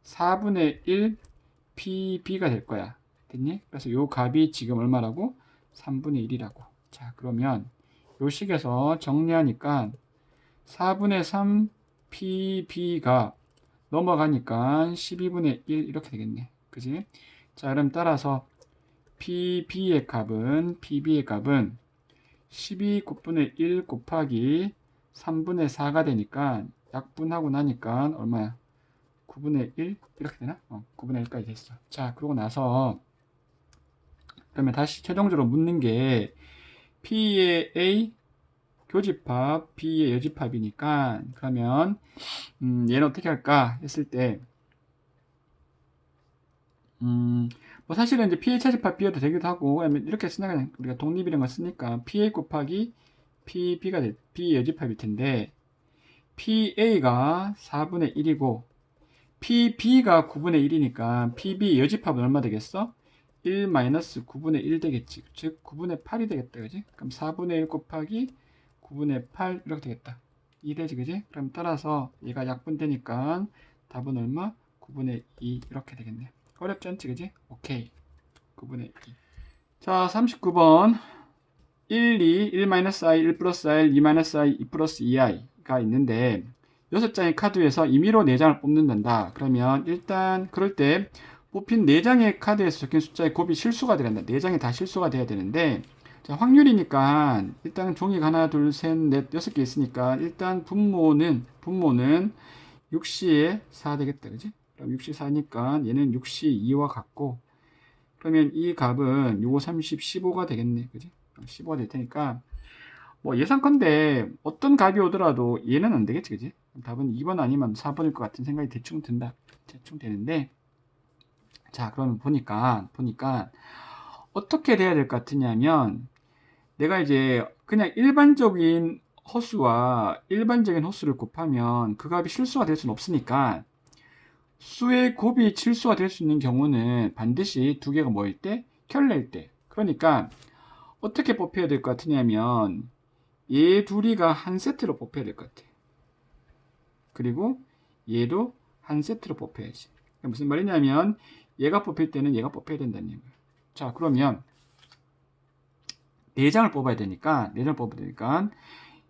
4분의 1 PB가 될 거야. 됐니? 그래서 요 값이 지금 얼마라고? 3분의 1이라고. 자, 그러면 요 식에서 정리하니까 4분의 3 PB가 넘어가니까 12분의 1 이렇게 되겠네. 그지? 자, 그럼 따라서 PB의 값은 12곱분의 1 곱하기 3분의 4가 되니까 약분하고 나니까 얼마야? 9분의 1 이렇게 되나? 9분의 1까지 됐어. 자, 그러고 나서 그러면 다시 최종적으로 묻는 게 P의 A 교집합, B의 여집합이니까 그러면 얘는 어떻게 할까 했을 때 뭐 사실은 이제 PA 차집합 B여도 되기도 하고 이렇게 쓰나 그냥 우리가 독립이라는 걸 쓰니까 PA 곱하기 PB가 B 여집합일 텐데 PA가 4분의 1이고 PB가 9분의 1이니까 PB 여집합은 얼마 되겠어? 1 마이너스 9분의 1 되겠지. 즉 9분의 8이 되겠다. 그지? 그럼 4분의 1 곱하기 9분의 8 이렇게 되겠다. 2 되지. 그지? 그럼 따라서 얘가 약분되니까 답은 얼마? 9분의 2 이렇게 되겠네. 어렵지 않지? 그지? 오케이. 9분의 2. 자, 39번 1, 2, 1 마이너스 I, 1 플러스 I, 2 마이너스 I, 2 플러스 2I가 있는데 6장의 카드에서 임의로 4장을 뽑는단다. 그러면 일단 그럴 때 뽑힌 4장의 카드에서 적힌 숫자의 곱이 실수가 되란다. 4장이 다 실수가 돼야 되는데 자, 확률이니까 일단 종이가 하나, 둘, 셋, 넷, 6개 있으니까 일단 분모는 6시에 4 되겠다. 그지? 그럼 6시 4니까 얘는 6시 2와 같고 그러면 이 값은 요거 30, 15가 되겠네. 그지? 15가 될 테니까 뭐 예상컨대 어떤 값이 오더라도 얘는 안 되겠지. 그지? 답은 2번 아니면 4번일 것 같은 생각이 대충 든다. 대충 되는데 자, 그러면 보니까 어떻게 돼야 될 것 같으냐면 내가 이제 그냥 일반적인 헛수를 곱하면 그 값이 실수가 될 수는 없으니까 수의 곱이 실수가 될 수 있는 경우는 반드시 두 개가 뭐일 때? 켤레일 때. 그러니까 어떻게 뽑혀야 될 것 같으냐면 얘 둘이가 한 세트로 뽑혀야 될 것 같아. 그리고 얘도 한 세트로 뽑혀야지. 무슨 말이냐면 얘가 뽑힐 때는 얘가 뽑혀야 된다는 얘기야. 자, 그러면 4장을 뽑아야 되니까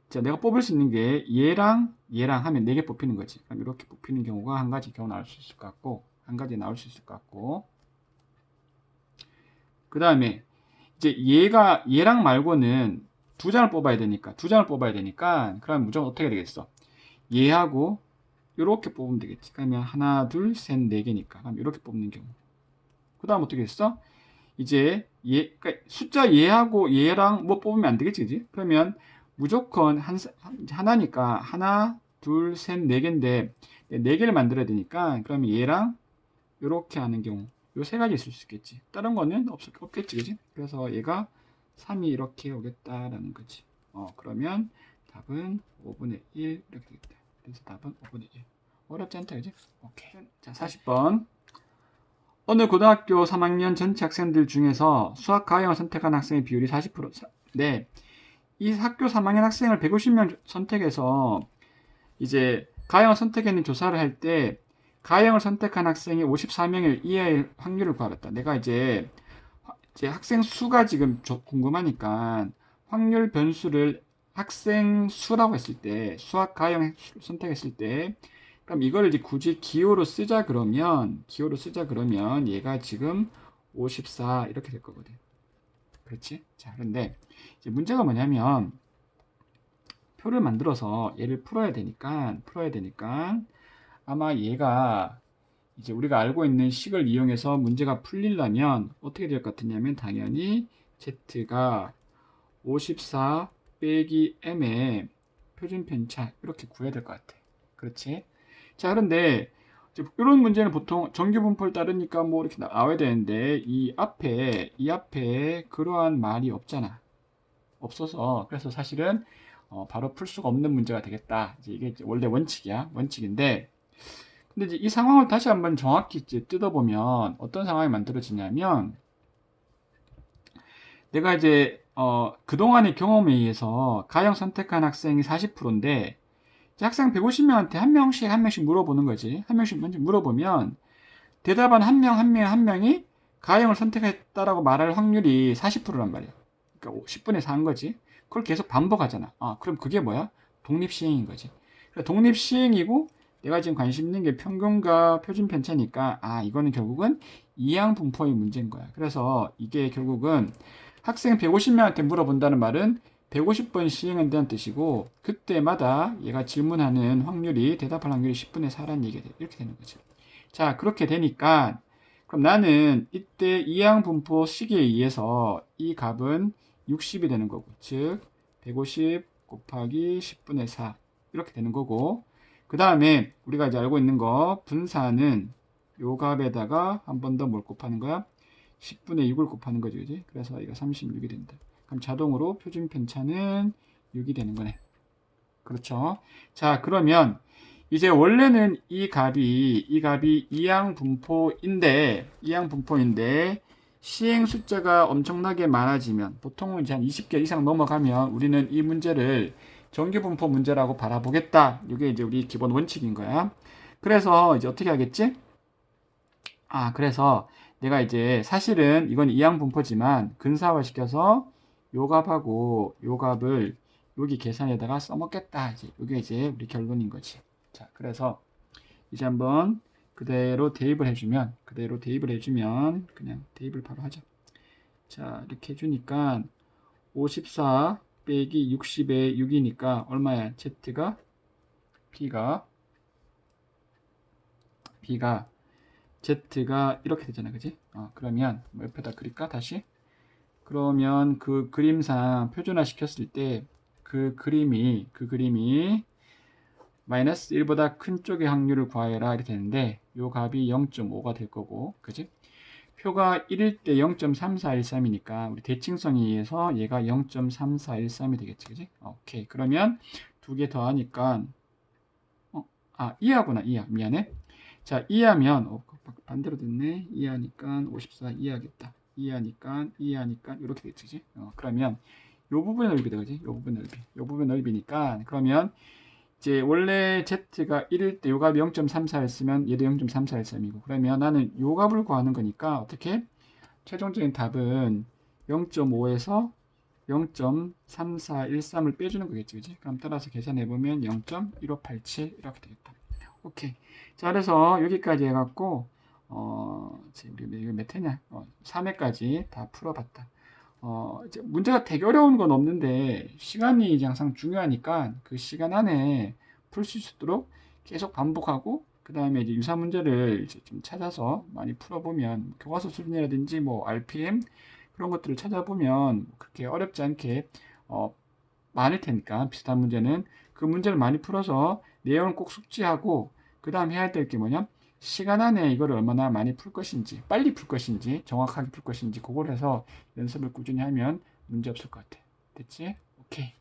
자, 내가 뽑을 수 있는 게 얘랑 하면 4개 뽑히는 거지. 그럼 이렇게 뽑히는 경우가 한 가지 경우 나올 수 있을 것 같고 한 가지 나올 수 있을 것 같고 그 다음에 이제 얘랑 말고는 2장을 뽑아야 되니까 그럼 무조건 어떻게 되겠어? 얘하고 이렇게 뽑으면 되겠지. 그러면 하나, 둘, 셋, 4개니까 그럼 이렇게 뽑는 경우. 그 다음 어떻게 했어? 이제 그러니까 숫자 얘하고 얘랑 뭐 뽑으면 안 되겠지, 그지? 그러면 무조건 하나니까 하나, 둘, 셋, 4개인데 4개를 만들어야 되니까 그러면 얘랑 이렇게 하는 경우 요 3가지 있을 수 있겠지. 다른 거는 없겠지, 그지? 그래서 얘가 3이 이렇게 오겠다라는 거지. 그러면 답은 5분의 1 이렇게 되겠다. 그래서 답은 5분의 1. 어렵지 않다, 그지? 오케이. 자, 40번. 어느 고등학교 3학년 전체 학생들 중에서 수학 과형을 선택한 학생의 비율이 40%. 네. 이 학교 3학년 학생을 150명 선택해서 이제 가형을 선택했는 조사를 할 때 가형을 선택한 학생이 54명일 이하일 확률을 구하겠다. 내가 이제 학생 수가 지금 궁금하니까 확률 변수를 학생 수라고 했을 때 수학 가형 선택했을 때 그럼 이걸 이제 굳이 기호로 쓰자 그러면 얘가 지금 54 이렇게 될 거거든. 그렇지? 자, 그런데 이제 문제가 뭐냐면 표를 만들어서 얘를 풀어야 되니까 아마 얘가 이제 우리가 알고 있는 식을 이용해서 문제가 풀리려면 어떻게 될 것 같으냐면 당연히 z가 54 빼기 m의 표준 편차 이렇게 구해야 될 것 같아. 그렇지? 자, 그런데 이런 문제는 보통 정규 분포를 따르니까 뭐 이렇게 나와야 되는데 이 앞에 그러한 말이 없잖아. 없어서 그래서 사실은 바로 풀 수가 없는 문제가 되겠다. 이게 원래 원칙인데 근데 이제 이 상황을 다시 한번 정확히 이제 뜯어보면 어떤 상황이 만들어지냐면 내가 이제 그동안의 경험에 의해서 가형 선택한 학생이 40%인데 학생 150명한테 한 명씩 물어보는 거지. 한 명씩 먼저 물어보면 대답한 한 명이 가형을 선택했다라고 말할 확률이 40%란 말이야. 그러니까 10분의 4인 거지. 그걸 계속 반복하잖아. 그럼 그게 뭐야? 독립시행인 거지. 그러니까 독립시행이고 내가 지금 관심 있는 게 평균과 표준 편차니까 이거는 결국은 이항 분포의 문제인 거야. 그래서 이게 결국은 학생 150명한테 물어본다는 말은 150번 시행한다는 뜻이고 그때마다 얘가 질문하는 확률이 대답할 확률이 10분의 4라는 얘기가 돼. 이렇게 되는 거죠. 자, 그렇게 되니까 그럼 나는 이때 이항 분포 시기에 의해서 이 값은 60이 되는 거고 즉 150 곱하기 10분의 4 이렇게 되는 거고 그 다음에 우리가 이제 알고 있는 거 분사는 요 값에다가 한 번 더 뭘 곱하는 거야? 10분의 6을 곱하는 거죠. 그지? 그래서 이거 36이 된다. 그럼 자동으로 표준 편차는 6이 되는 거네. 그렇죠? 자, 그러면 이제 원래는 이 값이 이항 분포인데 시행 숫자가 엄청나게 많아지면 보통은 이제 한 20개 이상 넘어가면 우리는 이 문제를 정규 분포 문제라고 바라보겠다. 이게 이제 우리 기본 원칙인 거야. 그래서 이제 어떻게 하겠지? 그래서 내가 이제 사실은 이건 이항 분포지만 근사화 시켜서 요 값하고 요 값을 여기 계산에다가 써먹겠다. 이게 이제 우리 결론인 거지. 자, 그래서 이제 한번 그대로 대입을 해주면 그냥 대입을 바로 하자. 자, 이렇게 해주니까 54 빼기 60에 6이니까 얼마야? Z가 B가 Z가 이렇게 되잖아. 그지? 그러면 뭐 옆에다 그릴까? 다시. 그러면 그 그림상 표준화 시켰을 때 그 그림이 마이너스 1보다 큰 쪽의 확률을 구하여라 이렇게 되는데 요 값이 0.5가 될 거고 그지? 표가 1일 때 0.3413이니까 우리 대칭성에 의해서 얘가 0.3413이 되겠지. 그지? 오케이. 그러면 두 개 더하니까 이하구나. 이하. 미안해. 자, 이하면 반대로 됐네. 이하니까 54 이하겠다. 이하니까 이렇게 되겠지. 그러면 요 부분의 넓이다. 그지? 요 부분 넓이니까 그러면 이제 원래 Z가 1일 때 요 값이 0.34였으면 얘도 0.3413이고 그러면 나는 요 값을 구하는 거니까 어떻게? 최종적인 답은 0.5에서 0.3413을 빼주는 거겠지. 그지? 그럼 따라서 계산해보면 0.1587 이렇게 되겠다. 오케이. 자, 그래서 여기까지 해갖고 지금 이거 몇 회냐? 3회까지 다 풀어봤다. 이제 문제가 되게 어려운 건 없는데 시간이 이제 항상 중요하니까 그 시간 안에 풀 수 있도록 계속 반복하고 그 다음에 이제 유사 문제를 이제 좀 찾아서 많이 풀어보면 교과서 수준이라든지 뭐 RPM 그런 것들을 찾아보면 그렇게 어렵지 않게 많을 테니까 비슷한 문제는 그 문제를 많이 풀어서 내용을 꼭 숙지하고 그 다음 해야 될 게 뭐냐? 시간 안에 이걸 얼마나 많이 풀 것인지, 빨리 풀 것인지, 정확하게 풀 것인지, 그걸 해서 연습을 꾸준히 하면 문제 없을 것 같아. 됐지? 오케이.